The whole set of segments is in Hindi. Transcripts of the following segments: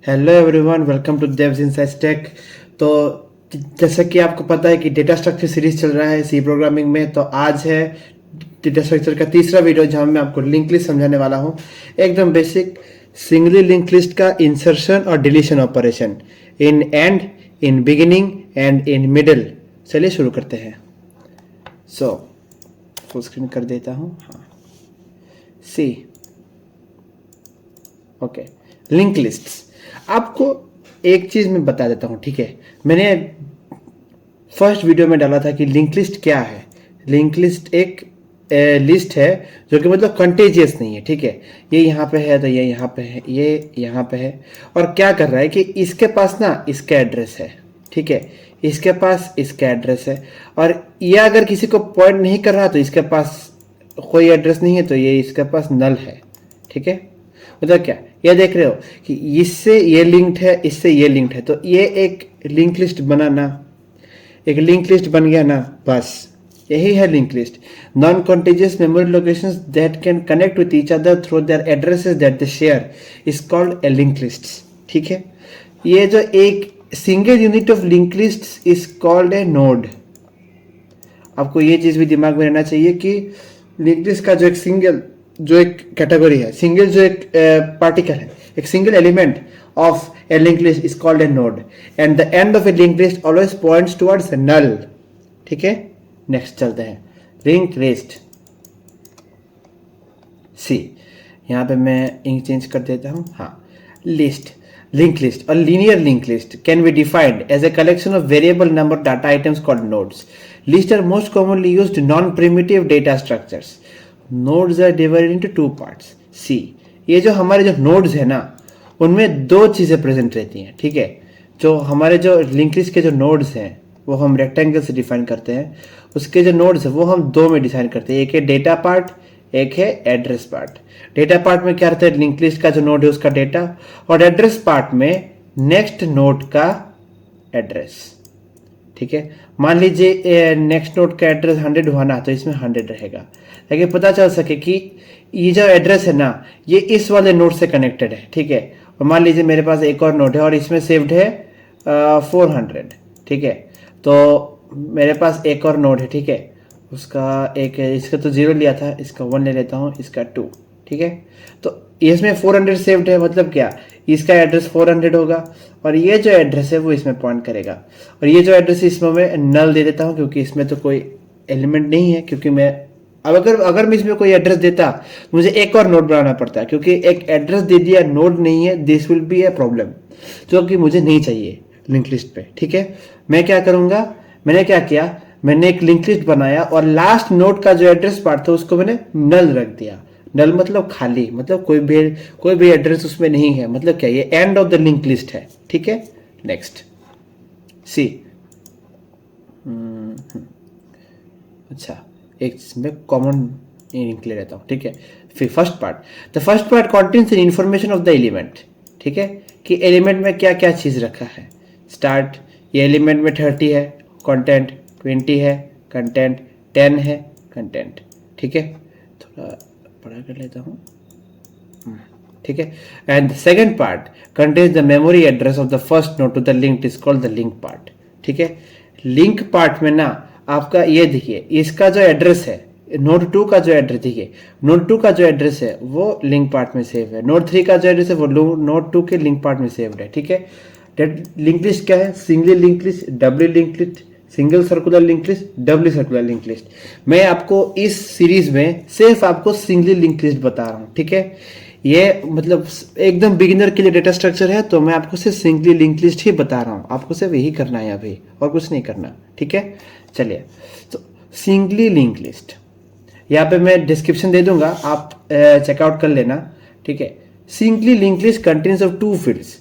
Hello everyone, welcome to Dev's insights tech. तो जैसा कि आपको पता है कि डेटा स्ट्रक्चर सीरीज चल रहा है सी प्रोग्रामिंग में। तो आज है डेटा स्ट्रक्चर का तीसरा वीडियो जहां मैं आपको लिंक लिस्ट समझाने वाला हूं। एकदम बेसिक सिंगली लिंक लिस्ट का इंसर्शन और deletion operation in and, in beginning and in middle. चलिए शुरू करते हैं। फुल स्क्रीन कर देता हूं। हाँ, सी ओके। लिंक लिस्ट्स, आपको एक चीज मैं बता देता हूं, ठीक है। मैंने फर्स्ट वीडियो में डाला था कि लिंक लिस्ट क्या है। लिंक लिस्ट एक लिस्ट है जो कि मतलब कंटेजियस नहीं है, ठीक है। ये यहाँ पे है तो ये यहाँ पे है, ये यहाँ पे है। और क्या कर रहा है कि इसके पास ना इसका एड्रेस है, ठीक है, इसके पास इसका एड्रेस है। और ये अगर किसी को पॉइंट नहीं कर रहा तो इसके पास कोई एड्रेस नहीं है, तो ये इसके पास नल है, ठीक है। मतलब क्या, ये देख रहे हो कि इससे ये लिंक्ड है, इससे ये लिंक्ड है, तो ये एक लिंक लिस्ट बनाना, एक लिंक लिस्ट बन गया ना, बस यही है link list. Non contiguous memory locations that can connect with each other through their addresses that they share is called A link list, ठीक है। ये जो एक single unit of link list is called a node. आपको ये चीज भी दिमाग में रहना चाहिए कि लिंक लिस्ट का जो एक कैटेगरी है, सिंगल जो एक पार्टिकल है, एक single element of a link list is called a node and the end of a link list always points towards a null, ठीक है। नेक्स्ट चलते हैं, लिंक लिस्ट सी। यहां पे मैं इंक चेंज कर देता हूं। हाँ, लिस्ट, लिंक लिस्ट और linear link list can be defined as a collection of variable number data items called nodes. List are most commonly used non primitive data structures. Nodes are divided into two parts. See, ये जो हमारे जो नोड्स है ना, उनमें दो चीजें प्रेजेंट रहती हैं, ठीक है। जो हमारे जो लिंक लिस्ट के जो नोड्स हैं वो हम रेक्टेंगल से डिफाइन करते हैं। उसके जो नोड्स है वो हम दो में डिफाइन करते हैं, एक है डेटा पार्ट, एक है एड्रेस पार्ट। डेटा पार्ट में क्या रहता है, लिंक लिस्ट का जो नोड है उसका डेटा, और एड्रेस पार्ट में नेक्स्ट नोड का एड्रेस, ठीक है। मान लीजिए नेक्स्ट नोड का एड्रेस 100 हुआ ना, तो इसमें 100 रहेगा, ताकि पता चल सके कि ये जो एड्रेस है ना ये इस वाले नोड से कनेक्टेड है, ठीक है। और मान लीजिए मेरे पास एक और नोड है और इसमें सेव्ड है 400, ठीक है। तो मेरे पास एक और नोड है, ठीक है, उसका एक, इसका तो 0 लिया था, इसका 1 ले लेता हूँ, इसका 2, ठीक है। तो इसमें 400 सेव्ड है, मतलब क्या, इसका एड्रेस 400 होगा और ये जो एड्रेस है वो इसमें पॉइंट करेगा। और ये जो एड्रेस इसमें मैं नल दे देता हूँ क्योंकि इसमें तो कोई एलिमेंट नहीं है, क्योंकि मैं अब अगर मैं इसमें कोई एड्रेस देता मुझे एक और नोड बनाना पड़ता है, क्योंकि एक एड्रेस दे दिया, नोड नहीं है, this will be a problem, जो कि मुझे नहीं चाहिए लिंक लिस्ट पे, ठीक है। मैं क्या करूंगा, मैंने क्या किया, मैंने एक लिंक लिस्ट बनाया और लास्ट नोड का जो एड्रेस पार्ट था उसको मैंने नल रख दिया। नल मतलब खाली, मतलब कोई भी एड्रेस उसमें नहीं है, मतलब क्या, ये end of the link list है, ठीक है। नेक्स्ट सी। अच्छा, एक मैं कॉमन लिंक ले लेता हूँ, ठीक है। फिर first part, the first part contains an information of the element, ठीक है, कि एलिमेंट में क्या क्या चीज रखा है। स्टार्ट, ये एलिमेंट में 30 है कंटेंट, 20 है कंटेंट, 10 है कंटेंट, ठीक है। थोड़ा बड़ा कर लेता हूँ, ठीक है। And the second part contains the memory address of the first node to the link is called the link part, ठीक है। लिंक पार्ट में ना आपका ये देखिए, इसका जो एड्रेस है, नोड 2 का जो एड्रेस, देखिए नोड 2 का जो एड्रेस है वो लिंक पार्ट में सेव है, नोड 3 का जो एड्रेस है वो नोड 2 के लिंक पार्ट में सेव्ड है, ठीक है। लिंक लिस्ट क्या है, single link list, double link list, single circular link list, double circular link list. मैं आपको इस सीरीज में सिर्फ आपको सिंगल लिंक लिस्ट बता रहा हूँ, ठीक है। ये मतलब एकदम बिगिनर के लिए डेटा स्ट्रक्चर है, तो मैं आपको सिर्फ सिंगल लिंक लिस्ट ही बता रहा हूँ, आपको सिर्फ यही करना है अभी, और कुछ नहीं करना, ठीक है। चलिए, तो सिंगली लिंक लिस्ट, यहाँ पे मैं डिस्क्रिप्शन दे दूंगा, आप चेकआउट कर लेना, ठीक है। Singly link list contains of 2 fields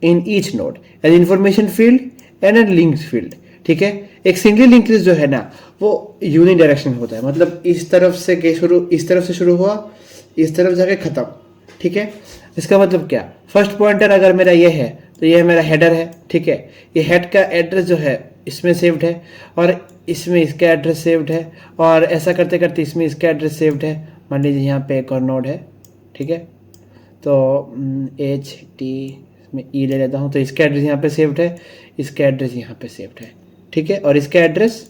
in each node, an information field and an link field, ठीक है। एक सिंगली लिंक लिस्ट जो है ना वो यूनिडायरेक्शनल होता है, मतलब इस तरफ से शुरू हुआ, इस तरफ जाके खत्म, ठीक है। इसका मतलब क्या, फर्स्ट पॉइंटर अगर मेरा ये है तो ये मेरा हेडर है, ठीक है। ये हेड का एड्रेस जो है इसमें सेव्ड है और इसमें इसका एड्रेस सेव्ड है, और ऐसा करते करते इसमें इसका एड्रेस सेव्ड है। मान लीजिए यहाँ पे एक और नोड है, ठीक है। तो HT इसमें ई ले लेता हूँ, तो इसका एड्रेस यहाँ पे सेव्ड है, इसका एड्रेस यहाँ पे सेव्ड है, ठीक है। और इसका एड्रेस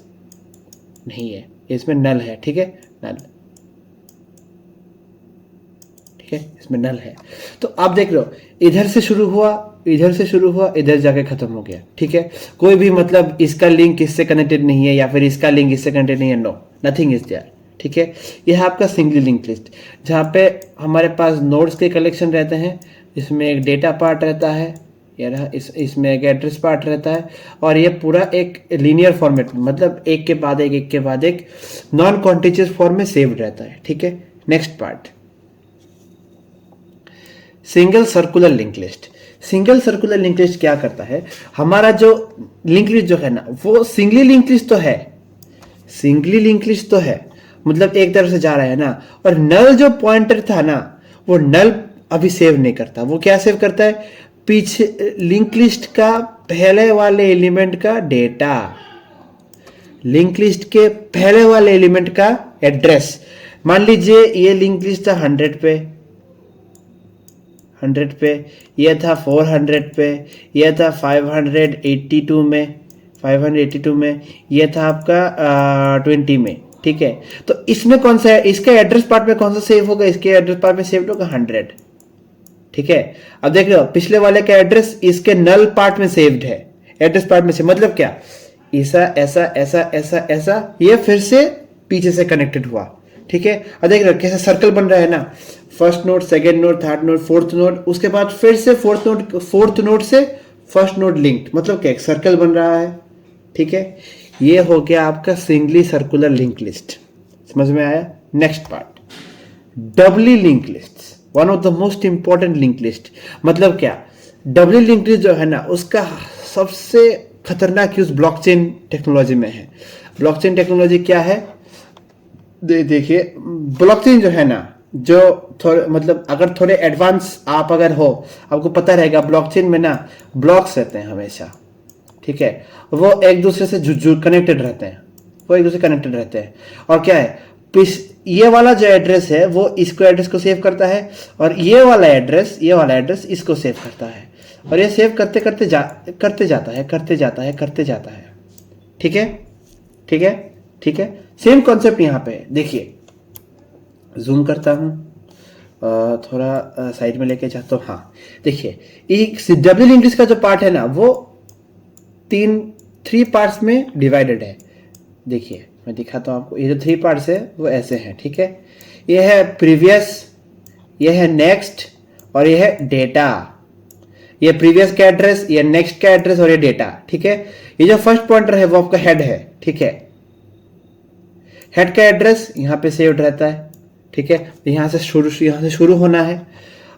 नहीं है, इसमें नल है, ठीक है, नल, ठीक है, इसमें नल है। तो आप देख लो, इधर से शुरू हुआ, इधर से शुरू हुआ, इधर जाके खत्म हो गया, ठीक है। कोई भी मतलब इसका लिंक इससे कनेक्टेड नहीं है या फिर इसका लिंक इससे कनेक्टेड नहीं है, नो, नथिंग इज देयर, ठीक है। यह है आपका सिंगली लिंक लिस्ट, जहाँ पे हमारे पास नोड्स के कलेक्शन रहते हैं। इसमें एक डेटा पार्ट रहता है, ये रहा, इसमें एक एड्रेस पार्ट रहता है, और ये पूरा एक लीनियर फॉर्मेट में, मतलब एक के बाद एक के बाद एक नॉन कॉन्टिन्यूअस फॉर्म में सेव्ड रहता है, ठीक है। Next part, single circular link list. Single circular link list क्या करता है, हमारा जो लिंक लिस्ट जो है ना, वो सिंगली लिंक लिस्ट तो है, सिंगली लिंक लिस्ट तो है, मतलब एक तरफ से जा रहा है ना, और नल जो पॉइंटर था ना, वो नल अभी सेव नहीं करता। वो क्या सेव करता है, पीछे लिंक लिस्ट का पहले वाले एलिमेंट का डेटा, लिंक लिस्ट के पहले वाले एलिमेंट का एड्रेस। मान लीजिए ये लिंक लिस्ट था 100 पे, 100 पे, ये था 400 पे, ये था 582 में, 582 में, ये था आपका 20 में, ठीक है। तो इसमें कौन सा है, इसके एड्रेस पार्ट में कौन सा सेव होगा, इसके एड्रेस पार्ट में सेव होगा 100, ठीक है। अब देख लो, पिछले वाले का एड्रेस इसके नल पार्ट में सेव्ड है, एड्रेस पार्ट में से, मतलब क्या, ऐसा ऐसा ऐसा ऐसा ऐसा, ये फिर से पीछे से कनेक्टेड हुआ, ठीक है। अब देख लो कैसे सर्कल बन रहा है ना, first node, second node, third node, fourth node, उसके बाद फिर से फोर्थ नोड से फर्स्ट नोड लिंक्ड, मतलब क्या, एक सर्कल बन रहा है, ठीक है। ये हो गया आपका सिंगली सर्कुलर लिंक लिस्ट, समझ में आया। Next part, doubly link list, one of the most important link list. मतलब क्या, डबली लिंक लिस्ट जो है ना, उसका सबसे खतरनाक यूज ब्लॉकचेन टेक्नोलॉजी में है। ब्लॉकचेन टेक्नोलॉजी क्या है, देखिए, ब्लॉकचेन जो है ना, जो थोड़े मतलब अगर थोड़े एडवांस आप अगर हो, आपको पता रहेगा ब्लॉकचेन में ना ब्लॉक्स रहते हैं हमेशा, ठीक है। वो एक दूसरे से कनेक्टेड रहते हैं, वो एक दूसरे कनेक्टेड रहते हैं। और क्या है, ये वाला जो एड्रेस है वो इसको एड्रेस को सेव करता है, और ये वाला एड्रेस इसको सेव करता है, और ये सेव करते जाता है, ठीक है, ठीक है, ठीक है। सेम कॉन्सेप्ट यहाँ पे है, देखिए, जूम करता हूँ, थोड़ा साइड में लेके जाता हूँ, हाँ देखिए, एक डबल लिंक लिस्ट का जो पार्ट है ना, वो 3 पार्ट्स में डिवाइडेड है। देखिए मैं दिखाता हूँ आपको, ये जो 3 पार्ट्स है वो ऐसे हैं, ठीक है। ये है प्रीवियस, ये है नेक्स्ट, और ये है डेटा। ये प्रीवियस का एड्रेस, ये नेक्स्ट का एड्रेस, और ये डेटा, ठीक है। ये जो फर्स्ट पॉइंटर है वो आपका हेड है, ठीक है। हेड का एड्रेस यहाँ पे सेव्ड रहता है, ठीक है। यहाँ से शुरू होना है,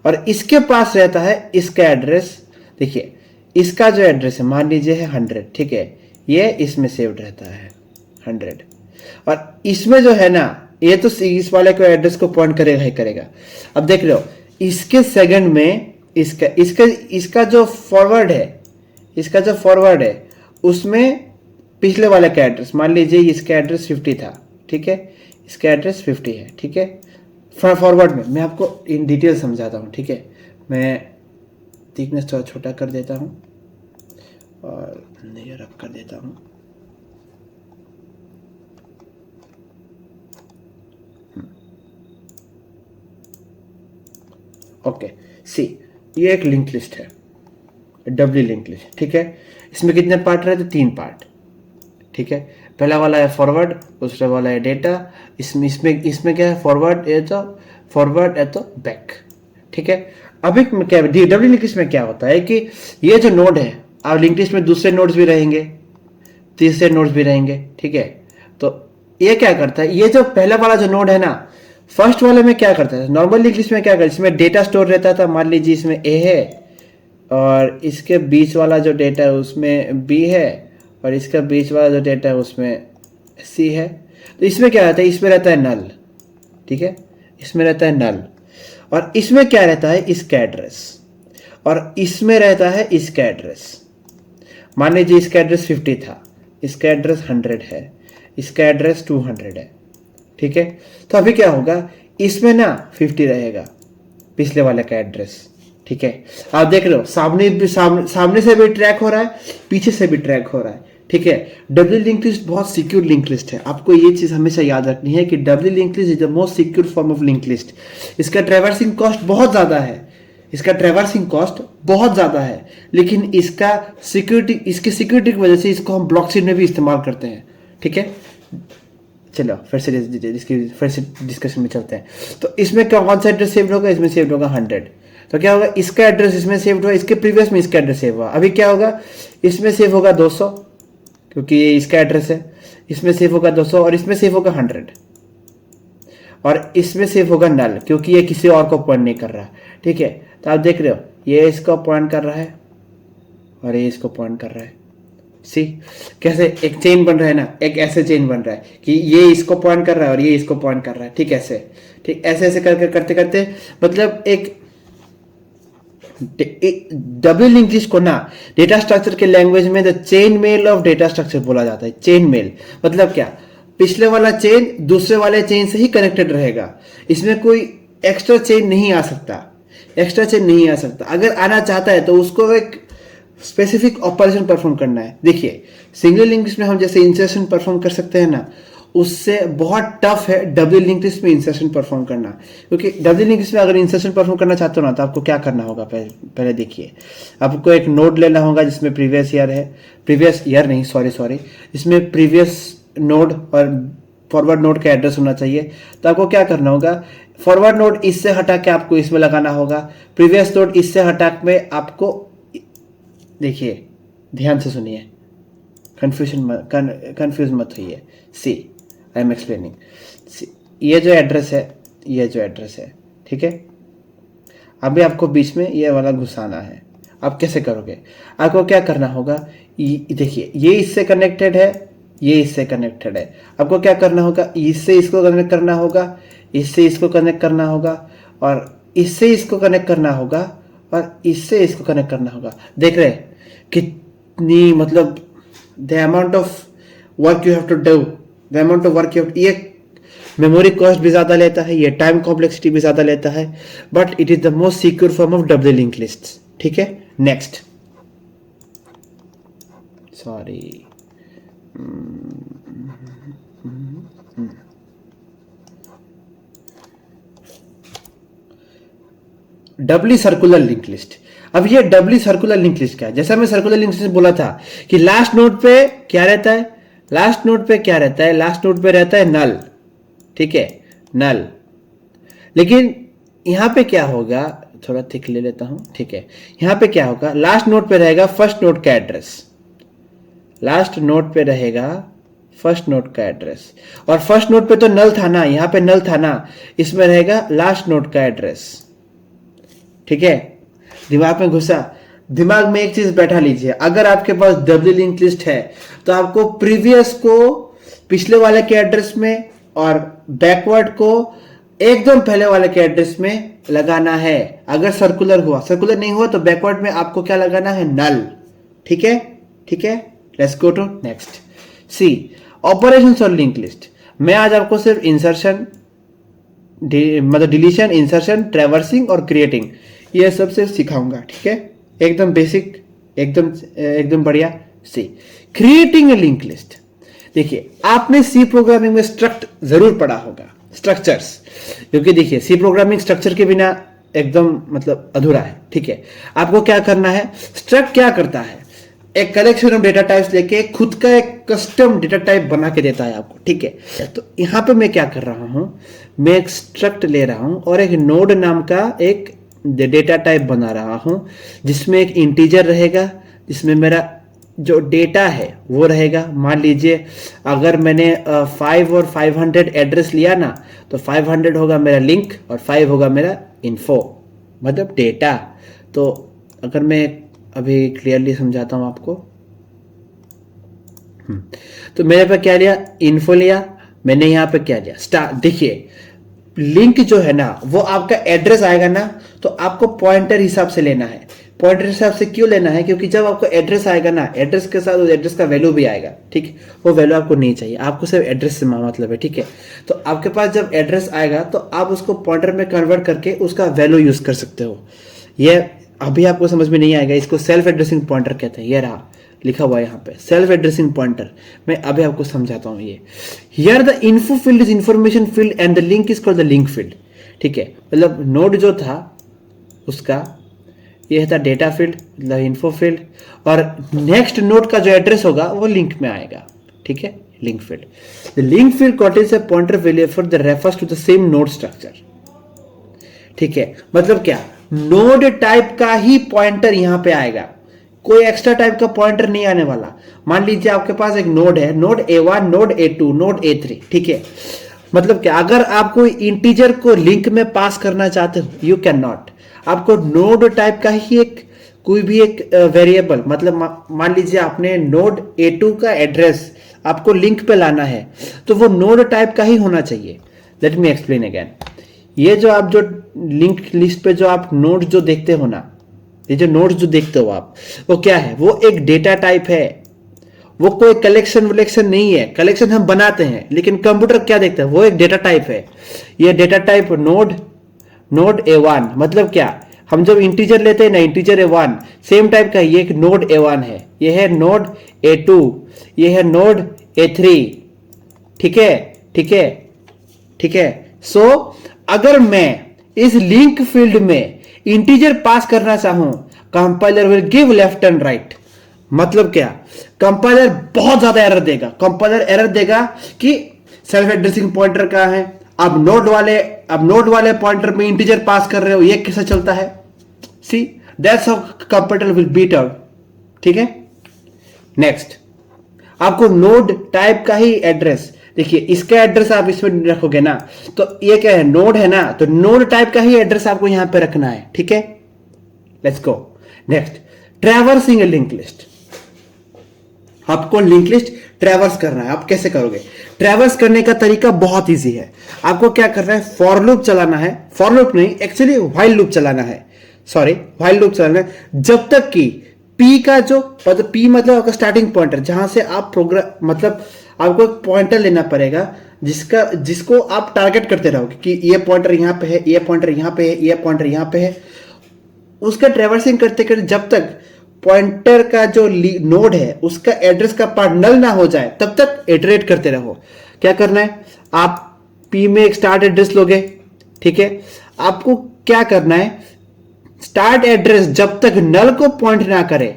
और इसके पास रहता है इसका एड्रेस। देखिए, इसका जो एड्रेस है मान लीजिए है 100, ठीक है, ये इसमें सेव्ड रहता है 100, और इसमें जो है ना, ये तो इस वाले को एड्रेस को पॉइंट करेगा ही करेगा। अब देख लो, इसके सेकंड में इसका जो फॉरवर्ड है, उसमें पिछले वाले का एड्रेस, मान लीजिए इसका एड्रेस 50 था, ठीक है, इसका एड्रेस 50 है, ठीक है। फॉरवर्ड में मैं आपको इन डिटेल समझाता हूँ, ठीक है। मैं थिकनेस थोड़ा छोटा कर देता हूँ और लेयर अप कर देता हूँ। ओके, सी, ये एक लिंक लिस्ट है, डबली लिंक लिस्ट, ठीक है। इसमें कितने पार्ट रहते, 3 पार्ट, ठीक है। पहला वाला है फॉरवर्ड, दूसरा वाला है डेटा। इसमें क्या है, फॉरवर्ड है तो बैक, ठीक है। अभी क्या डबली लिंक लिस्ट में क्या होता है कि ये जो नोड है, आप लिंक लिस्ट में दूसरे नोड्स भी रहेंगे, तीसरे नोड्स भी रहेंगे, ठीक है। तो ये क्या करता है, ये जो पहला वाला जो नोड है ना, फर्स्ट वाले में क्या करता है, नॉर्मल लिंक लिस्ट में क्या करता है, इसमें डेटा स्टोर रहता था, मान लीजिए इसमें ए है, और इसके बीच वाला जो डेटा है उसमें बी है, और इसका बीच वाला जो डेटा है उसमें सी है। तो इसमें क्या रहता है, इसमें रहता है नल, ठीक है, इसमें रहता है नल, और इसमें क्या रहता है, इसका एड्रेस, और इसमें रहता है इसका एड्रेस। मान लीजिए इसका एड्रेस 50 था, इसका एड्रेस 100 है, इसका एड्रेस 200 है, ठीक है। तो अभी क्या होगा, इसमें ना 50 रहेगा, पिछले वाले का एड्रेस, ठीक है, आप देख रहे हो सामने से भी ट्रैक हो रहा है, पीछे से भी ट्रैक हो रहा है, ठीक है। डब्ल्यू लिंक लिस्ट बहुत सिक्योर लिंक लिस्ट है, आपको ये चीज हमेशा याद रखनी है कि W link list is the most secure form of link list. इसका ट्रैवर्सिंग कॉस्ट बहुत ज्यादा है, लेकिन इसकी सिक्योरिटी की वजह से इसको हम ब्लॉकचेन में भी इस्तेमाल करते हैं, ठीक है। चलो फिर से डिस्कशन में चलते हैं। तो इसमें कौन सा एड्रेस सेव्ड होगा, इसमें सेव्ड होगा 100। तो क्या होगा, इसका एड्रेस इसमें सेव्ड हुआ, इसके प्रीवियस में इसका एड्रेस सेव हुआ। अभी क्या होगा, इसमें सेव होगा 200 क्योंकि ये इसका एड्रेस है, इसमें सेव होगा 200 और इसमें सेव होगा 100 और इसमें सेव होगा नल क्योंकि ये किसी और को पॉइंट नहीं कर रहा, ठीक है। तो आप देख रहे हो ये इसको पॉइंट कर रहा है और ये इसको पॉइंट कर रहा है। सी कैसे एक चेन बन रहा है ना, एक ऐसे चेन बन रहा है कि ये इसको पॉइंट कर रहा है और ये इसको पॉइंट कर रहा है, ठीक ऐसे, ठीक ऐसे करते करते मतलब एक डब्ल्यू लिंक लिस्ट को ना डेटा स्ट्रक्चर के लैंग्वेज में the chain mail of data structure बोला जाता है। चेन मेल मतलब क्या, पिछले वाला चेन दूसरे वाले चेन से ही कनेक्टेड रहेगा, इसमें कोई एक्स्ट्रा चेन नहीं आ सकता, अगर आना चाहता है तो उसको एक स्पेसिफिक ऑपरेशन परफॉर्म करना है। देखिए सिंगल लिंक लिस्ट में हम जैसे इंसर्शन परफॉर्म कर सकते हैं ना, उससे बहुत टफ है डब्ल्यू लिंक लिस्ट में इंसर्शन परफॉर्म करना, क्योंकि डब्ल्यू लिंक लिस्ट में अगर इंसर्शन परफॉर्म करना चाहते हो ना तो आपको क्या करना होगा, पहले देखिए आपको एक नोड लेना होगा जिसमें प्रीवियस नोड और फॉरवर्ड नोड का एड्रेस होना चाहिए। तो आपको क्या करना होगा, फॉरवर्ड नोड इससे हटा के आपको इसमें लगाना होगा, प्रीवियस नोड इससे हटा के आपको, देखिए ध्यान से सुनिए, कंफ्यूज मत होइए। सी आई एम एक्सप्लेनिंग, ये जो एड्रेस है, ठीक है। अभी आपको बीच में ये वाला घुसाना है, आप कैसे करोगे, आपको क्या करना होगा, देखिए ये इससे कनेक्टेड है, ये इससे कनेक्टेड है, आपको क्या करना होगा, इससे इसको कनेक्ट करना होगा, इससे इसको कनेक्ट करना होगा और इससे इसको कनेक्ट करना होगा और इससे इसको कनेक्ट करना होगा। देख रहे कितनी मतलब the amount of work you have to do, ये मेमोरी कॉस्ट भी ज्यादा लेता है, ये टाइम कॉम्प्लेक्सिटी भी ज्यादा लेता है, but it is the most secure form of W link list, ठीक है। Next, sorry doubly circular link list. अब ये डब्ली सर्कुलर लिंक लिस्ट क्या है, जैसा मैं सर्कुलर लिंक लिस्ट बोला था कि लास्ट नोड पे क्या रहता है, लास्ट नोड पे रहता है नल, ठीक है, नल। लेकिन यहां पे क्या होगा, थोड़ा थिक ले लेता हूं, ठीक है। यहां पे क्या होगा, लास्ट नोड पे रहेगा फर्स्ट नोड का एड्रेस, और फर्स्ट नोड पे तो नल था ना, यहां पे नल था ना, इसमें रहेगा लास्ट नोड का एड्रेस, ठीक है। दिमाग में घुसा, दिमाग में एक चीज बैठा लीजिए, अगर आपके पास डब्ल्यू लिंक लिस्ट है तो आपको प्रीवियस को पिछले वाले के एड्रेस में और बैकवर्ड को एकदम पहले वाले के एड्रेस में लगाना है। अगर सर्कुलर नहीं हुआ तो बैकवर्ड में आपको क्या लगाना है, नल, ठीक है। Let's go to next. C operations और लिंक लिस्ट। मैं आज आपको सिर्फ इंसर्शन मतलब डिलीशन, इंसर्शन, ट्रैवर्सिंग और क्रिएटिंग ये सब सिर्फ सिखाऊंगा, ठीक है। एकदम बेसिक, एकदम बढ़िया। सी क्रिएटिंग ए लिंक लिस्ट। देखिए आपने सी प्रोग्रामिंग में स्ट्रक्ट जरूर पढ़ा होगा, स्ट्रक्चर्स, क्योंकि देखिए सी प्रोग्रामिंग स्ट्रक्चर के बिना एकदम मतलब अधूरा है, ठीक है। आपको क्या करना है, स्ट्रक्ट क्या करता है, एक कलेक्शन ऑफ डेटा टाइप्स लेके खुद का एक कस्टम डेटा टाइप बना के देता है आपको, ठीक है। तो यहां पे मैं क्या कर रहा हूं, मैं एक स्ट्रक्ट ले रहा हूं और एक नोड नाम का एक डेटा टाइप बना रहा हूं, जिसमें एक इंटीजर रहेगा, जिसमें मेरा जो डेटा है वो रहेगा। मान लीजिए अगर मैंने 5 और 500 एड्रेस लिया ना, तो 500 होगा मेरा लिंक और 5 होगा मेरा इन्फो, मतलब डेटा। तो अगर मैं अभी क्लियरली समझाता हूं आपको, तो मेरे पे क्या लिया, इन्फो लिया, मैंने यहां पे क्या लिया, स्टार। देखिए लिंक जो है ना वो आपका एड्रेस आएगा ना, तो आपको पॉइंटर हिसाब से लेना है। पॉइंटर हिसाब से क्यों लेना है, क्योंकि जब आपको एड्रेस आएगा ना, एड्रेस के साथ उस एड्रेस का वैल्यू भी आएगा, ठीक है। वो वैल्यू आपको नहीं चाहिए, आपको सिर्फ एड्रेस से मतलब है, ठीक है। तो आपके पास जब एड्रेस आएगा तो आप उसको पॉइंटर में कन्वर्ट करके उसका वैल्यू यूज कर सकते हो। ये अभी आपको समझ में नहीं आएगा, इसको सेल्फ एड्रेसिंग पॉइंटर कहते हैं। ये रहा लिखा हुआ है यहाँ पे सेल्फ एड्रेसिंग पॉइंटर। मैं अभी आपको समझाता हूँ। ये here the info field is information field and the link is called the link field. ठीक है, मतलब नोड जो था उसका ये था डेटा फील्ड, मतलब इन्फो फील्ड, और नेक्स्ट नोड का जो एड्रेस होगा वो लिंक में आएगा। ठीक है, link field. The link field contains a pointer variable that refers to the same node structure। ठीक है, मतलब क्या, नोड टाइप का ही पॉइंटर यहां पे आएगा, कोई एक्स्ट्रा टाइप का पॉइंटर नहीं आने वाला। मान लीजिए आपके पास एक नोड है, node A1, node A2, node A3। ठीक है, मतलब क्या, अगर आप कोई इंटीजर को लिंक में पास करना चाहते हो, यू कैन नॉट। आपको नोड टाइप का ही एक कोई भी एक वेरिएबल, मतलब मान लीजिए आपने नोड A2 का एड्रेस आपको लिंक पे लाना है, तो वो नोड टाइप का ही होना चाहिए। Let me explain again. ये जो आप जो लिंक लिस्ट पे जो आप नोड जो देखते हो ना, ये जो नोड्स जो देखते हो आप, वो क्या है, वो एक डेटा टाइप है, वो कोई कलेक्शन वलेक्शन नहीं है। कलेक्शन हम बनाते हैं, लेकिन कंप्यूटर क्या देखता है, वो एक डेटा टाइप है। ये डेटा टाइप नोड A1, मतलब क्या, हम जब इंटीजर लेते हैं ना, इंटीजर A1 सेम टाइप का, ये एक नोड A1 है, ये है नोड A2, ये है नोड A3। ठीक है, ठीक है, ठीक है। सो अगर मैं इस लिंक फील्ड में इंटीजर पास करना चाहूं, compiler will give left and right. मतलब क्या, कंपाइलर बहुत ज्यादा एरर देगा। कंपाइलर एरर देगा कि सेल्फ एड्रेसिंग पॉइंटर कहां है, अब नोड वाले पॉइंटर में इंटीजर पास कर रहे हो, ये कैसे चलता है। See that's how compiler will beat out. ठीक है, नेक्स्ट, आपको नोड टाइप का ही एड्रेस, देखिए इसका एड्रेस आप इसमें रखोगे ना, तो ये क्या है, नोड है ना, तो नोड टाइप का ही एड्रेस आपको यहां पे रखना है। ठीक है, let's go next. Traversing A link list. आपको लिंक लिस्ट ट्रैवर्स करना है। आप कैसे करोगे? ट्रैवर्स करने का तरीका बहुत इजी है। आपको क्या करना है, फॉर लूप चलाना है, फॉर लूप नहीं, एक्चुअली व्हाइल लूप चलाना है, व्हाइल लूप चलाना है, जब तक कि पी का जो मतलब पी मतलब आपका स्टार्टिंग पॉइंटर, जहां से आप प्रोग्राम, मतलब आपको एक पॉइंटर लेना पड़ेगा जिसको आप टारगेट करते रहोगे कि ये पॉइंटर यहां पे है, ये पॉइंटर यहां पे है, ये पॉइंटर यहां पे है। उसका ट्रैवर्सिंग करते करते जब तक पॉइंटर का जो नोड है उसका एड्रेस का पार्ट नल ना हो जाए, तब तक इटरेट करते रहो। क्या करना है, आप पी में एक स्टार्ट एड्रेस लोगे। ठीक है, आपको क्या करना है, स्टार्ट एड्रेस जब तक नल को पॉइंट ना करे,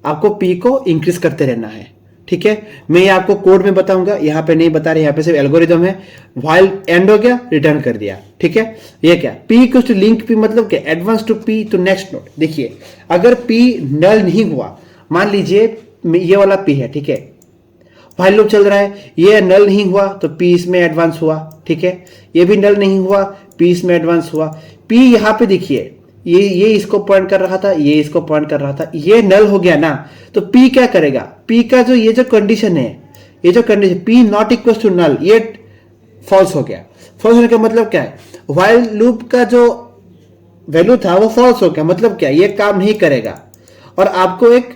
आपको पी को इंक्रीज करते रहना है। ठीक है, मैं ये आपको कोड में बताऊंगा, यहां पे नहीं बता रहे, यहां पे सिर्फ एल्गोरिदम है। व्हाइल एंड हो गया, रिटर्न कर दिया। ठीक है, ये क्या, P equals to link P, मतलब क्या, advance to P to next node. देखिए अगर पी नल नहीं हुआ, मान लीजिए ये वाला पी है, ठीक है, व्हाइल लूप चल रहा है, ये नल नहीं हुआ तो पी इसमें एडवांस हुआ। ठीक है, ये भी नल नहीं हुआ, पी इसमें एडवांस हुआ। पी यहां पे देखिए, ये इसको पॉइंट कर रहा था, ये इसको पॉइंट कर रहा था, ये नल हो गया ना, तो पी क्या करेगा, पी का जो ये जो कंडीशन है, ये जो condition P not equal to null, ये फॉल्स हो गया। फॉल्स होने का मतलब क्या है, व्हाइल लूप का जो वैल्यू था वो फॉल्स हो गया। मतलब क्या, ये काम नहीं करेगा और आपको एक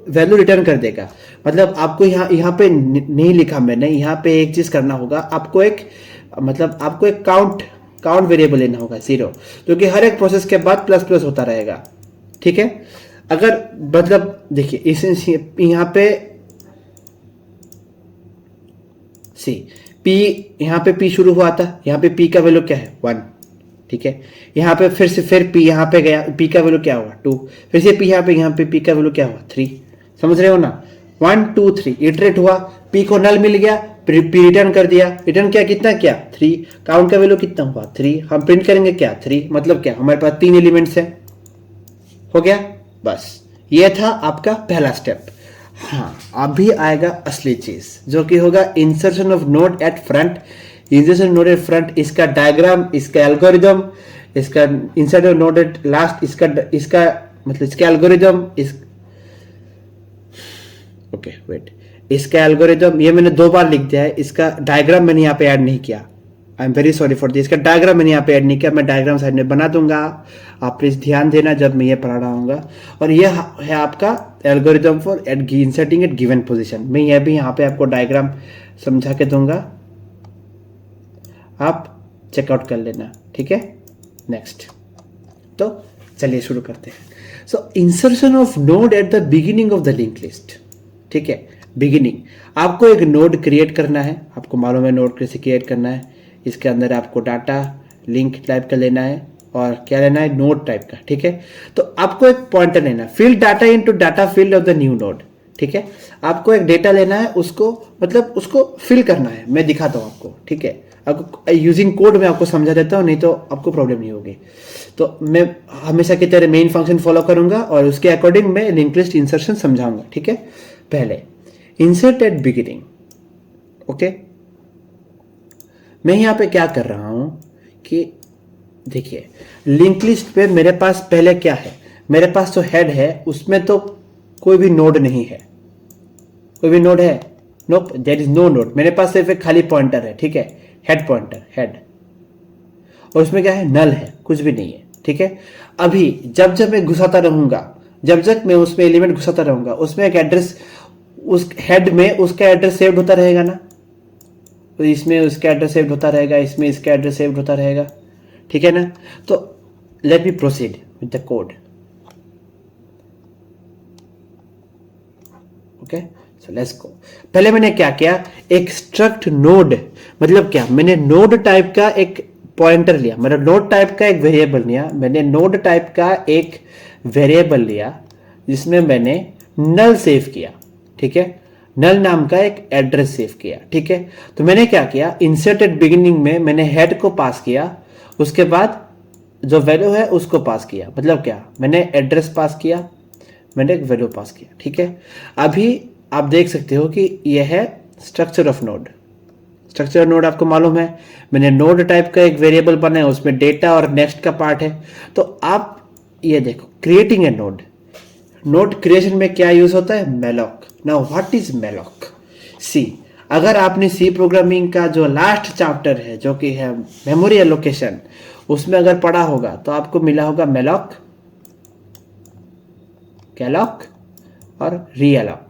वैल्यू रिटर्न कर देगा। मतलब आपको यहाँ पे नहीं लिखा मैंने, यहाँ पे एक चीज करना होगा, आपको एक काउंट वेरिएबल लेना होगा 0, क्योंकि हर एक प्रोसेस के बाद प्लस प्लस होता रहेगा। ठीक है, अगर मतलब देखिए इस यहाँ पे सी पी, यहाँ पे पी शुरू हुआ था, यहाँ पे पी का वैल्यू क्या है 1। ठीक है, यहाँ पे फिर पी यहाँ पे गया, पी का वैल्यू क्या हुआ 2, फिर से पी यहाँ पे पी का वैल्यू क्या हुआ 3। समझ रहे हो ना, 1 2 3 इटरेट हुआ, पी को नल मिल गया, पी रिटर्न कर दिया। रिटर्न क्या, कितना क्या 3, काउंट का वैल्यू कितना हुआ 3, हम प्रिंट करेंगे क्या 3, मतलब क्या, हमारे पास 3 एलिमेंट्स है, हो गया। बस ये था आपका पहला स्टेप। हाँ, अभी आएगा असली चीज, जो कि होगा insertion of node eight front. Insertion node eight front, इसका डायग्राम, इसका एल्गोरिदम, इसका insert of node at last, इसका मतलब इसका एल्गोरिदम, ओके वेट, इसका एल्गोरिदम ये मैंने 2 बार लिख दिया है, इसका डायग्राम मैंने यहाँ पे ऐड नहीं किया, I am very sorry for this. इसका डायग्राम मैंने यहाँ पे ऐड नहीं किया, मैं डायग्राम साइड में बना दूंगा, आप प्लीज ध्यान देना जब मैं ये पढ़ा रहा हूँ। और ये है आपका algorithm for inserting at given position. मैं ये भी यहाँ पे आपको डायग्राम समझा के दूंगा, आप चेकआउट कर लेना। ठीक है, नेक्स्ट, तो चलिए शुरू करते हैं। So insertion of node at the beginning of the link list. ठीक है, बिगिनिंग, आपको एक नोड क्रिएट करना है, आपको मालूम है नोड कैसे क्रिएट करना है। इसके अंदर आपको डाटा लिंक टाइप का लेना है और क्या लेना है, नोड टाइप का। ठीक है, तो आपको एक पॉइंटर लेना है, fill data into data field of the new node. ठीक है, आपको एक डेटा लेना है, उसको मतलब उसको फिल करना है। मैं दिखाता हूँ आपको। ठीक है, आपको यूजिंग कोड में आपको समझा देता हूँ, नहीं तो आपको प्रॉब्लम नहीं होगी। तो मैं हमेशा की तरह मेन फंक्शन फॉलो करूंगा और उसके अकॉर्डिंग मैं लिंक लिस्ट इंसर्शन समझाऊंगा। ठीक है, पहले इंसर्ट एट बिगिनिंग। ओके, मैं यहाँ पे क्या कर रहा हूं कि देखिए लिंक लिस्ट पे मेरे पास पहले क्या है, मेरे पास जो हेड है उसमें तो कोई भी नोड नहीं है। कोई भी नोड है? नोप, देयर इज नो नोड। मेरे पास सिर्फ एक खाली पॉइंटर है। ठीक है, हेड पॉइंटर, हेड, और उसमें क्या है, नल है, कुछ भी नहीं है। ठीक है, अभी जब जब मैं घुसाता रहूंगा, जब जब मैं उसमें एलिमेंट घुसाता रहूंगा, उसमें एक एड्रेस, उस हेड में उसका एड्रेस सेव्ड होता रहेगा ना, तो इसमें उसका एड्रेस सेव्ड होता रहेगा, इसमें इसका एड्रेस सेव्ड होता रहेगा। ठीक है ना, तो let me proceed with the code. Okay, so let's go. पहले मैंने क्या किया, एक स्ट्रक्ट नोड, मतलब क्या, मैंने नोड टाइप का एक पॉइंटर लिया, मतलब नोड टाइप का एक वेरिएबल लिया, मैंने नोड टाइप का एक वेरिएबल लिया जिसमें मैंने नल सेव किया। ठीक है, नल नाम का एक एड्रेस सेव किया। ठीक है, तो मैंने क्या किया, इंसर्ट एट बिगिनिंग में मैंने हेड को पास किया, उसके बाद जो वैल्यू है उसको पास किया। मतलब क्या, मैंने एड्रेस पास किया, मैंने एक वैल्यू पास किया। ठीक है, अभी आप देख सकते हो कि यह है structure of node. Structure of node आपको मालूम है, मैंने नोड टाइप का एक वेरिएबल बनाया, उसमें डेटा और नेक्स्ट का पार्ट है। तो आप ये देखो, creating a node, node creation में क्या यूज होता है, malloc. Now what is malloc? See, अगर आपने सी प्रोग्रामिंग का जो लास्ट चैप्टर है जो कि है मेमोरी एलोकेशन, उसमें अगर पढ़ा होगा तो आपको मिला होगा मेलॉक, कैलॉक और रीअलॉक।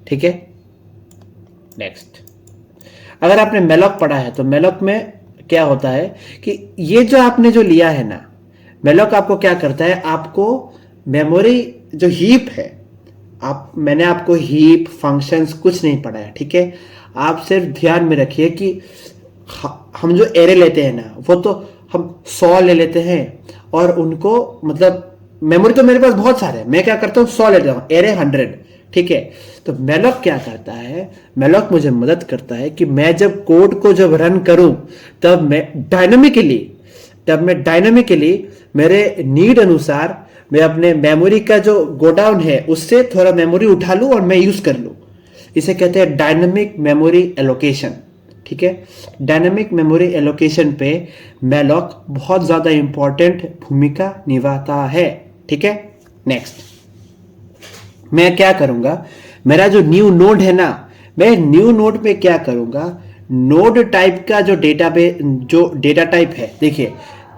ठीक है, नेक्स्ट, अगर आपने मेलॉक पढ़ा है तो मेलॉक में क्या होता है कि ये जो आपने जो लिया है ना, मेलॉक आपको क्या करता है, आपको मेमोरी जो हीप है, मैंने आपको हीप फंक्शंस कुछ नहीं पढ़ाया। ठीक है, आप सिर्फ ध्यान में रखिए कि हम जो एरे लेते हैं ना, वो तो हम 100 ले लेते हैं और उनको मतलब मेमोरी तो मेरे पास बहुत सारे हैं, मैं क्या करता हूँ 100 लेता हूँ, एरे 100। ठीक है, तो मेलॉक क्या करता है, मेलॉक मुझे मदद करता है कि मैं जब कोड को जब रन करूं तब मैं डायनामिकली मेरे नीड अनुसार मैं अपने मेमोरी का जो गोडाउन है उससे थोड़ा मेमोरी उठा लूं और मैं यूज कर लूं। इसे कहते हैं डायनामिक मेमोरी एलोकेशन। ठीक है, डायनामिक मेमोरी एलोकेशन पे मेलॉक बहुत ज्यादा इंपॉर्टेंट भूमिका निभाता है। ठीक है, नेक्स्ट, मैं क्या करूंगा, मेरा जो न्यू नोड है ना, मैं न्यू नोड पे क्या करूंगा, नोड टाइप का जो डेटा टाइप है, देखिए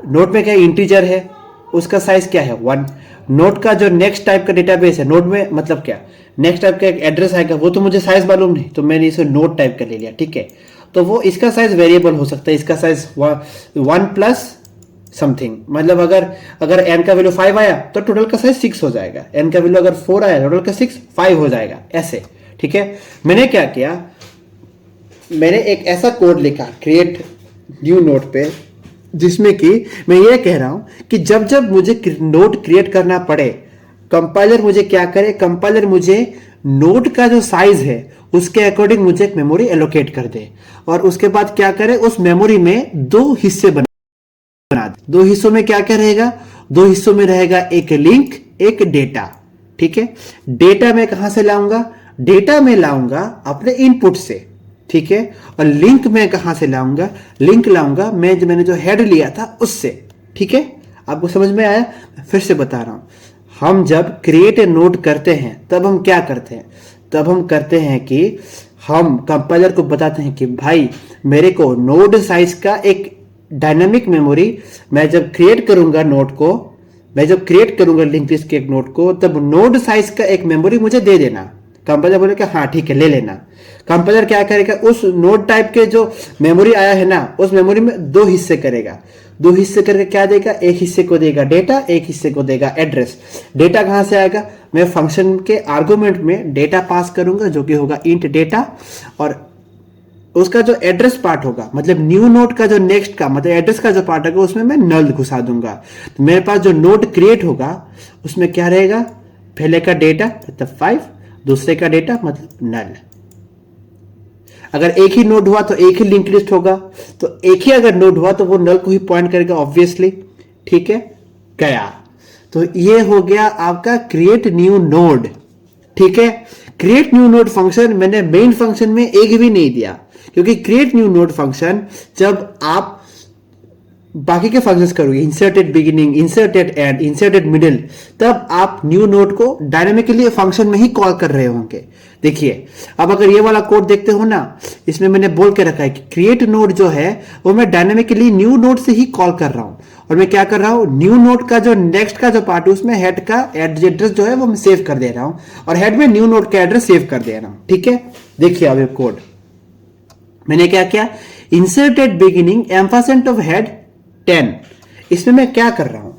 नोड में क्या इंटीजर है, उसका साइज क्या है 1। नोड का जो नेक्स्ट टाइप का डेटाबेस है, नोड में मतलब क्या, नेक्स्ट टाइप का एक एड्रेस आएगा, वो तो मुझे साइज मालूम नहीं, तो मैंने इसे नोड टाइप का ले लिया। ठीक है, तो वो इसका साइज वेरिएबल हो सकता है, इसका साइज 1 प्लस समथिंग, मतलब अगर n का वैल्यू 5 आया तो टोटल का साइज 6 हो जाएगा, n का वैल्यू अगर 4 आया टोटल का 5 हो जाएगा, ऐसे। ठीक है, मैंने क्या किया, मैंने एक ऐसा कोड लिखा क्रिएट न्यू नोड पे, जिसमें कि मैं ये कह रहा हूं कि जब जब मुझे नोड क्रिएट करना पड़े, कंपाइलर मुझे क्या करे, कंपाइलर मुझे नोड का जो साइज है उसके अकॉर्डिंग मुझे एक मेमोरी एलोकेट कर दे, और उसके बाद क्या करे, उस मेमोरी में 2 हिस्से बना दे। 2 हिस्सों में क्या क्या रहेगा, 2 हिस्सों में रहेगा एक लिंक, एक डेटा। ठीक है, डेटा में कहां से लाऊंगा, डेटा में लाऊंगा अपने इनपुट से। ठीक है, और लिंक में कहां से लाऊंगा, लिंक लाऊंगा मैंने जो हेड लिया था उससे। ठीक है, आपको समझ में आया? फिर से बता रहा हूं, हम जब क्रिएट ए नोड करते हैं तब हम क्या करते हैं, तब हम करते हैं कि हम कंपाइलर को बताते हैं कि भाई मेरे को नोड साइज का एक डायनामिक मेमोरी, मैं जब क्रिएट करूंगा नोड को, मैं जब क्रिएट करूंगा लिंक लिस्ट के एक नोड को, तब नोड साइज का एक मेमोरी मुझे दे देना। कंपाइलर बोलेगा हाँ ठीक है ले लेना। कंपाइलर क्या करेगा, उस नोड टाइप के जो मेमोरी आया है ना, उस मेमोरी में 2 हिस्से करेगा। दो हिस्से करके क्या देगा, एक हिस्से को देगा डेटा, एक हिस्से को देगा एड्रेस। डेटा कहां से आएगा, मैं फंक्शन के आर्गुमेंट में डेटा पास करूंगा जो कि होगा इंट डेटा, और उसका जो एड्रेस पार्ट होगा मतलब न्यू नोड का जो नेक्स्ट का मतलब एड्रेस का जो पार्ट होगा उसमें मैं नल घुसा दूंगा। तो मेरे पास जो नोड क्रिएट होगा उसमें क्या रहेगा, पहले का डेटा मतलब 5, दूसरे का डेटा मतलब नल। अगर एक ही नोड हुआ तो एक ही लिंक लिस्ट होगा, तो एक ही अगर नोड हुआ तो वो नल को ही पॉइंट करेगा ऑब्वियसली। ठीक है, गया। तो ये हो गया आपका क्रिएट न्यू नोड। ठीक है, क्रिएट न्यू नोड फंक्शन मैंने मेन फंक्शन में एक भी नहीं दिया, क्योंकि क्रिएट न्यू नोड फंक्शन जब आप बाकी के फंक्शंस करोगे, inserted beginning, inserted and, inserted middle, तब आप न्यू नोड को डायनेमिकली फंक्शन में ही कॉल कर रहे होंगे। देखिए अब अगर ये वाला कोड देखते हो ना, इसमें मैंने बोल के रखा है कि क्रिएट नोड जो है वो मैं डायनेमिकली न्यू नोड से ही कॉल कर रहा हूं। और मैं क्या कर रहा हूं, न्यू नोड का जो नेक्स्ट का जो पार्ट है उसमें हेड का एड्रेस जो है वो मैं सेव कर दे रहा हूं, और हेड में न्यू नोड का एड्रेस सेव कर दे रहा हूं। ठीक है, देखिए अब ये कोड मैंने क्या किया, inserted beginning ampersand of head 10। इसमें मैं क्या कर रहा हूं,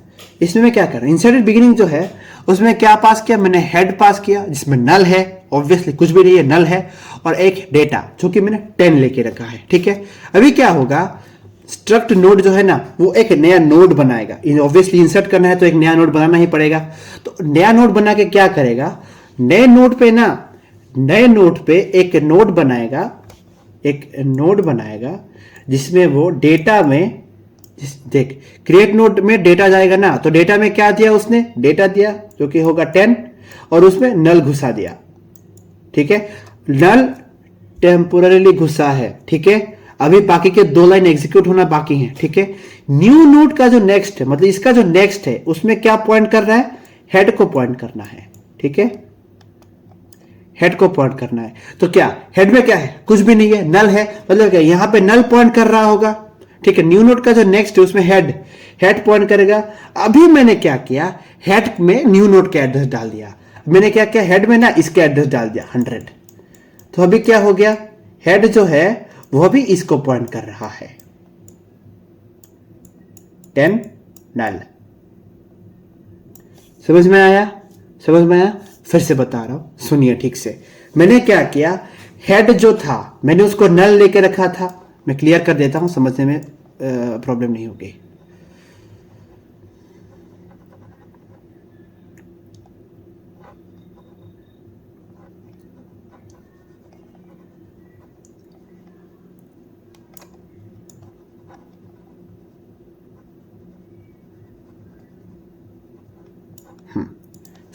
इंसर्टेड बिगिनिंग जो है उसमें क्या पास किया, मैंने हेड पास किया जिसमें नल है, ऑब्वियसली कुछ भी नहीं है, नल है, और एक डेटा जो कि मैंने 10 लेके रखा है। ठीक है, अभी क्या होगा, स्ट्रक्ट नोड जो है ना वो एक नया नोड बनाएगा। ऑब्वियसली इंसर्ट करना है तो एक नया नोड बनाना ही पड़ेगा। तो नया नोड बना के क्या करेगा, नए नोड पे एक नोड बनाएगा जिसमें वो डेटा में, देख क्रिएट नोड में डेटा जाएगा ना, तो डेटा में क्या दिया उसने, डेटा दिया जो कि होगा 10, और उसमें नल घुसा दिया। ठीक है, नल टेम्पोररीली घुसा है। ठीक है, अभी बाकी के 2 लाइन एग्जीक्यूट होना बाकी है। ठीक है, न्यू नोड का जो नेक्स्ट है मतलब इसका जो नेक्स्ट है उसमें क्या पॉइंट कर रहा है, हेड को पॉइंट करना है। ठीक है, हेड को पॉइंट करना है। तो क्या हेड में क्या है, कुछ भी नहीं है, नल है, मतलब क्या यहां पे नल पॉइंट कर रहा होगा। ठीक है, न्यू नोड का जो नेक्स्ट है उसमें हेड पॉइंट करेगा। अभी मैंने क्या किया, हेड में न्यू नोड का एड्रेस डाल दिया। मैंने क्या किया, हेड में ना इसका एड्रेस डाल दिया 100। तो अभी क्या हो गया, हेड जो है वो भी इसको पॉइंट कर रहा है, 10 नल। समझ में आया, फिर से बता रहा हूं, सुनिए ठीक से। मैंने क्या किया, हेड जो था मैंने उसको नल लेके रखा था। मैं क्लियर कर देता हूं, समझने में प्रॉब्लम नहीं होगी।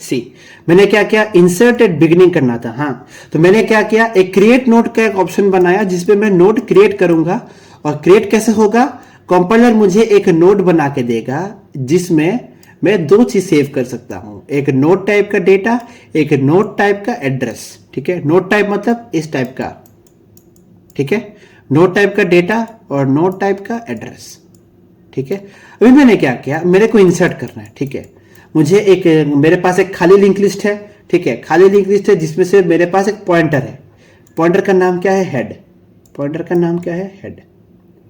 सी, मैंने क्या किया, इंसर्टेड बिगिनिंग करना था। हाँ, तो मैंने क्या किया, एक क्रिएट नोड का एक ऑप्शन बनाया जिसपे मैं नोड क्रिएट करूंगा। और क्रिएट कैसे होगा, कंपाइलर मुझे एक नोड बना के देगा जिसमें मैं 2 चीज सेव कर सकता हूं, एक नोड टाइप का डेटा, एक नोड टाइप का एड्रेस। ठीक है, नोड टाइप मतलब इस टाइप का। ठीक है, नोड टाइप का डेटा और नोड टाइप का एड्रेस। ठीक है, अभी मैंने क्या किया, मेरे को इंसर्ट करना है। ठीक है, मेरे पास एक खाली लिंक लिस्ट है। ठीक है, खाली लिंक लिस्ट है जिसमें से मेरे पास एक पॉइंटर है, पॉइंटर का नाम क्या है, हेड।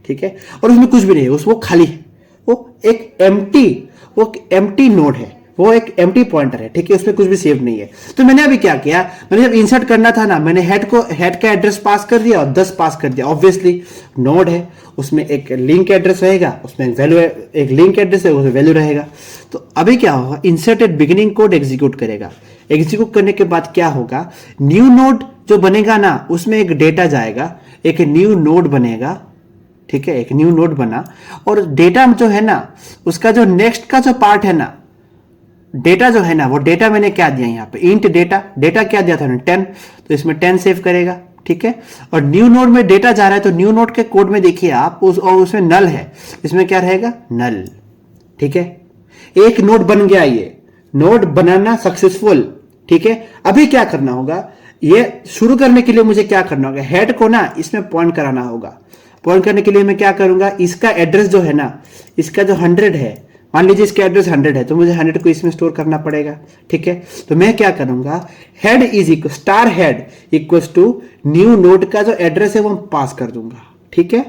ठीक है, और उसमें कुछ भी नहीं है, वो खाली है, वो एक एम्प्टी नोड है, वो एक एम्प्टी पॉइंटर है। ठीक है, उसमें कुछ भी सेव नहीं है। तो मैंने अभी क्या किया, मैंने जब इंसर्ट करना था ना, मैंने हेड का एड्रेस पास कर दिया और 10 पास कर दिया। ऑब्वियसली नोड है, उसमें एक लिंक एड्रेस रहेगा, उसमें एक लिंक एड्रेस है, उसमें वैल्यू रहेगा। तो अभी क्या होगा, इंसर्टेड बिगिनिंग कोड एग्जीक्यूट करेगा। एग्जीक्यूट करने के बाद क्या होगा, न्यू नोड जो बनेगा ना उसमें एक डेटा जाएगा, एक न्यू नोड बनेगा। ठीक है, एक न्यू नोड बना, और डेटा जो है ना उसका जो नेक्स्ट का जो पार्ट है ना, डेटा जो है ना, वो डेटा मैंने क्या दिया यहाँ पे, इंट डेटा क्या दिया था 10, तो इसमें 10 सेव करेगा। ठीक है, और न्यू नोड में डेटा जा रहा है तो न्यू नोड के कोड में देखिए आप और उसमें नल है, इसमें क्या रहेगा, नल। ठीक है, एक नोड बन गया, ये नोड बनाना सक्सेसफुल। ठीक है, अभी क्या करना होगा, ये शुरू करने के लिए मुझे क्या करना होगा, हेड को ना इसमें पॉइंट कराना होगा। पॉइंट करने के लिए मैं क्या करूंगा, इसका एड्रेस जो है ना, इसका जो 100 है, मान लीजिए इसका एड्रेस 100 है, तो मुझे 100 को इसमें स्टोर करना पड़ेगा। ठीक है, तो मैं क्या करूंगा, head is equal *head equals to new node का जो एड्रेस है वो पास कर दूंगा। ठीक है,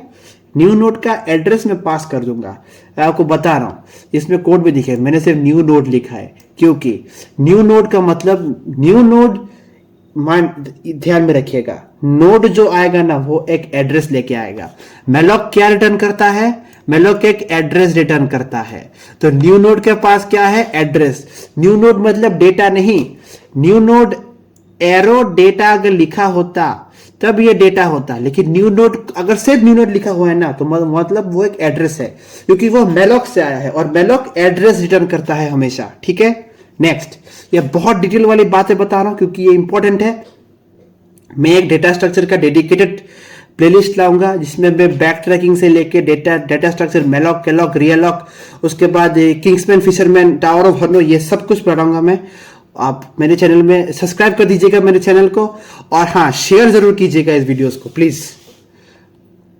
न्यू नोड का एड्रेस मैं पास कर दूंगा। आपको बता रहा हूं, इसमें कोड भी दिखे, मैंने सिर्फ न्यू नोड लिखा है क्योंकि न्यू नोड का मतलब न्यू नोड, ध्यान में रखिएगा, नोड जो आएगा ना वो एक एड्रेस लेके आएगा। मेलॉक क्या रिटर्न करता है? मेलॉक एक एड्रेस रिटर्न करता है। तो न्यू नोड के पास क्या है? एड्रेस। न्यू नोड मतलब डेटा नहीं, न्यू नोड एरो डेटा अगर लिखा होता तब ये डेटा होता, लेकिन न्यू नोड अगर सिर्फ न्यू नोड लिखा हुआ है ना तो मतलब वो एक एड्रेस है, क्योंकि वो मेलॉक से आया है और मेलॉक एड्रेस रिटर्न करता है हमेशा। ठीक है, नेक्स्ट, ये बहुत डिटेल वाली बातें बता रहा हूं क्योंकि ये इंपॉर्टेंट है। मैं एक डेटा स्ट्रक्चर का डेडिकेटेड प्लेलिस्ट लाऊंगा जिसमें मैं बैक ट्रैकिंग से लेके डेटा स्ट्रक्चर, मेलॉक, केलॉक, रियलॉक, उसके बाद किंग्समैन, फिशरमैन, टावर ऑफ हर्नो, ये सब कुछ पढ़ाऊंगा मैं। आप मेरे चैनल में सब्सक्राइब कर दीजिएगा मेरे चैनल को, और हाँ, शेयर जरूर कीजिएगा इस वीडियोस को please.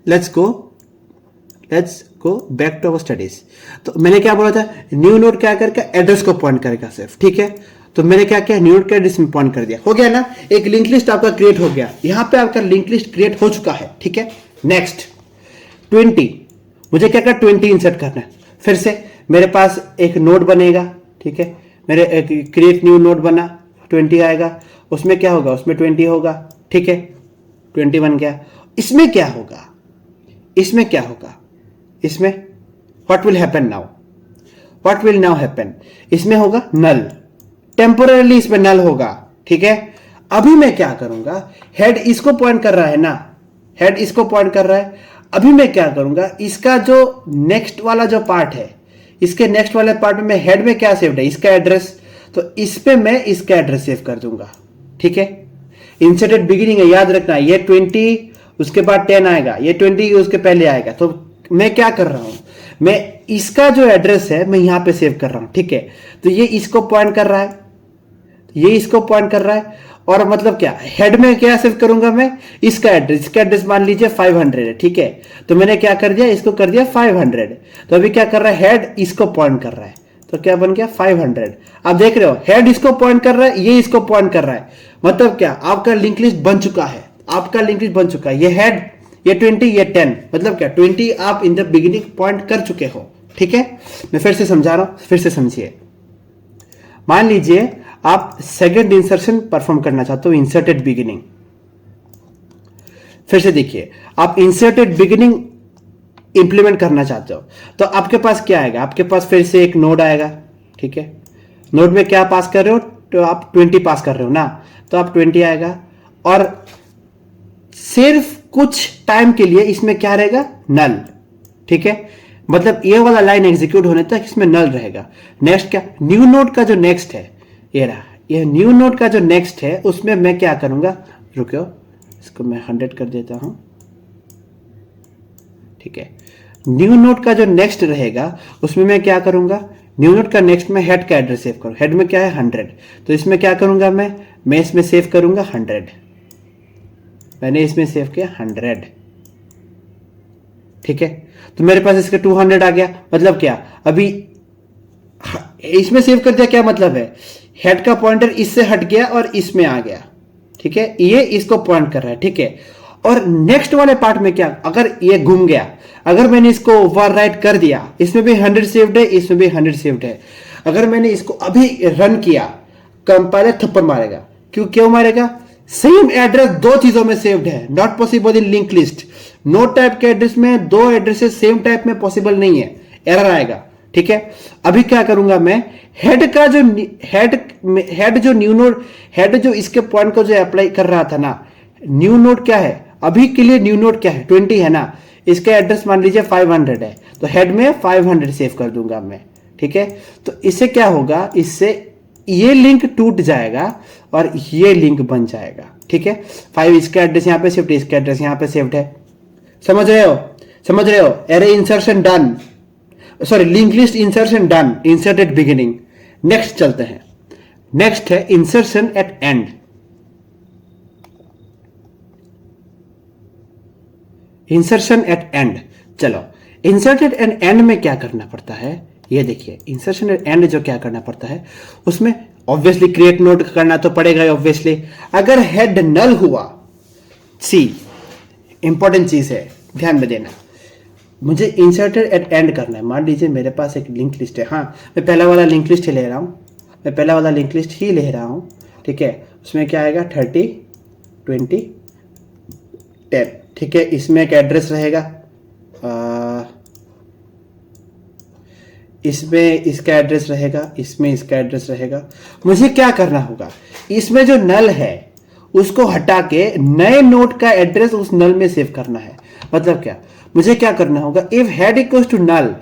Let's go back to our studies. तो मैंने क्या बोला था? न्यू नोड क्या करके एड्रेस को पॉइंट करेगा सिर्फ। ठीक है, तो मैंने क्या किया? न्यू नोड के एड्रेस में पॉइंट कर दिया। हो गया ना, एक लिंक लिस्ट आपका क्रिएट हो गया। यहां पे आपका लिंक लिस्ट क्रिएट हो चुका है। ठीक है, नेक्स्ट 20, मुझे क्या करना? 20 इंसर्ट करना है। फिर से मेरे पास एक नोड बनेगा। ठीक है, मेरे क्रिएट न्यू नोड बना, 20 आएगा, उसमें क्या होगा? उसमें 20 होगा। ठीक है, 20 बन गया। इसमें क्या होगा? इसमें क्या होगा? इसमें what will happen now? What will now happen? इसमें होगा नल, टेम्पोरली इसमें नल होगा। ठीक है, अभी मैं क्या करूंगा? हेड इसको पॉइंट कर रहा है ना, हेड इसको पॉइंट कर रहा है। अभी मैं क्या करूंगा? इसका जो नेक्स्ट वाला जो पार्ट है, इसके नेक्स्ट वाले पार्ट में हेड में क्या सेव्ड है? इसका एड्रेस। तो इस पे मैं इसका एड्रेस सेव कर दूंगा। ठीक है, इंसर्टेड बिगिनिंग है, याद रखना, ये 20 उसके बाद 10 आएगा, ये 20 उसके पहले आएगा। तो मैं क्या कर रहा हूं? मैं इसका जो एड्रेस है मैं यहां पे सेव कर रहा हूं। ठीक है, तो ये इसको पॉइंट कर रहा है, ये इसको पॉइंट कर रहा है, और मतलब क्या, हेड में क्या सेव करूंगा मैं? इसका एड्रेस। इसका एड्रेस मान लीजिए 500 है। ठीक है, तो मैंने क्या कर दिया? इसको कर दिया 500। तो अभी क्या कर रहा है? हेड इसको पॉइंट कर रहा है, तो क्या बन गया? 500। आप देख रहे हो, हेड इसको पॉइंट कर रहा है, ये इसको पॉइंट कर रहा है। मतलब क्या? आपका लिंक लिस्ट बन चुका है, आपका लिंक लिस्ट बन चुका है। ये हेड, ये 20, ये 10, मतलब क्या? 20 आप इन द बिगिनिंग पॉइंट कर चुके हो। ठीक है, मैं फिर से समझा रहा हूं, फिर से समझिए। मान लीजिए आप सेकंड इंसर्शन परफॉर्म करना चाहते हो, इंसर्टेड बिगिनिंग। फिर से देखिए, आप इंसर्टेड बिगिनिंग इंप्लीमेंट करना चाहते हो, तो आपके पास क्या आएगा? आपके पास फिर से एक नोड आएगा। ठीक है, नोड में क्या पास कर रहे हो? तो आप 20 पास कर रहे हो ना, तो आप 20 आएगा, और सिर्फ कुछ टाइम के लिए इसमें क्या रहेगा? नल। ठीक है, मतलब ये वाला लाइन एग्जीक्यूट होने तक इसमें नल रहेगा। नेक्स्ट क्या? न्यू नोड का जो नेक्स्ट है, ये रहा, ये न्यू नोड का जो नेक्स्ट है, उसमें मैं क्या करूंगा? रुको, इसको मैं 100 कर देता हूं। ठीक है, न्यू नोड का जो नेक्स्ट रहेगा उसमें मैं क्या करूंगा? न्यू नोड का नेक्स्ट में हेड का एड्रेस सेव करूं। हेड में क्या है? 100। तो इसमें क्या करूंगा मैं इसमें सेव करूंगा 100। मैंने इसमें सेव किया 100। ठीक है, तो मेरे पास इसका 200 आ गया। मतलब क्या? अभी इसमें सेव कर दिया, क्या मतलब है? हेड का पॉइंटर इससे हट गया और इसमें आ गया। ठीक है, ये इसको पॉइंट कर रहा है। ठीक है, और नेक्स्ट वाले पार्ट में क्या? अगर ये घूम गया, अगर मैंने इसको ओवरराइट कर दिया, इसमें भी 100 सेव्ड है, इसमें भी 100 सेव्ड है। अगर मैंने इसको अभी रन किया, कंपाइलर थप्पड़ मारेगा। क्यों मारेगा? सेम एड्रेस दो चीजों में सेव्ड है, not possible in link list. Node type के एड्रेस में दो एड्रेसेस सेम टाइप में पॉसिबल नहीं है, एरर आएगा। ठीक है, अभी क्या करूंगा मैं? हेड का जो हेड जो न्यू नोड, हेड जो इसके पॉइंट को जो अप्लाई कर रहा था ना, न्यू नोड क्या है अभी के लिए? न्यू नोड क्या है? 20 है ना, इसका एड्रेस मान लीजिए 500 है, तो हेड में 500 सेव कर दूंगा मैं। ठीक है, तो इससे क्या होगा? इससे ये लिंक टूट जाएगा और ये लिंक बन जाएगा। ठीक है, 5 इसका एड्रेस यहां पे शिफ्ट, इसका एड्रेस यहां पे शिफ्ट है। समझ रहे हो? Array insertion done, sorry, link list insertion done, inserted beginning. Next चलते हैं, नेक्स्ट है insertion at end. Insertion at end, चलो, इंसर्टेड एंड एंड में क्या करना पड़ता है? ये देखिए, इंसर्शन एट एंड जो क्या करना पड़ता है, उसमें ऑब्वियसली क्रिएट नोड करना तो पड़ेगा ऑब्वियसली। अगर हेड नल हुआ, सी इंपॉर्टेंट चीज है, ध्यान में देना, मुझे इंसर्टेड एट एंड करना है। मान लीजिए मेरे पास एक लिंक लिस्ट है, हाँ मैं पहला वाला लिंक लिस्ट ही ले रहा हूँ, मैं पहला वाला लिंक लिस्ट ही ले रहा हूँ, ठीक है। उसमें क्या आएगा 30 20 10, ठीक है। इसमें एक एड्रेस रहेगा, इसमें इसका एड्रेस रहेगा, इसमें इसका एड्रेस रहेगा। मुझे क्या करना होगा, इसमें जो नल है उसको हटा के नए नोड का एड्रेस उस नल में सेव करना है। मतलब क्या, मुझे क्या करना होगा, if head equals to null,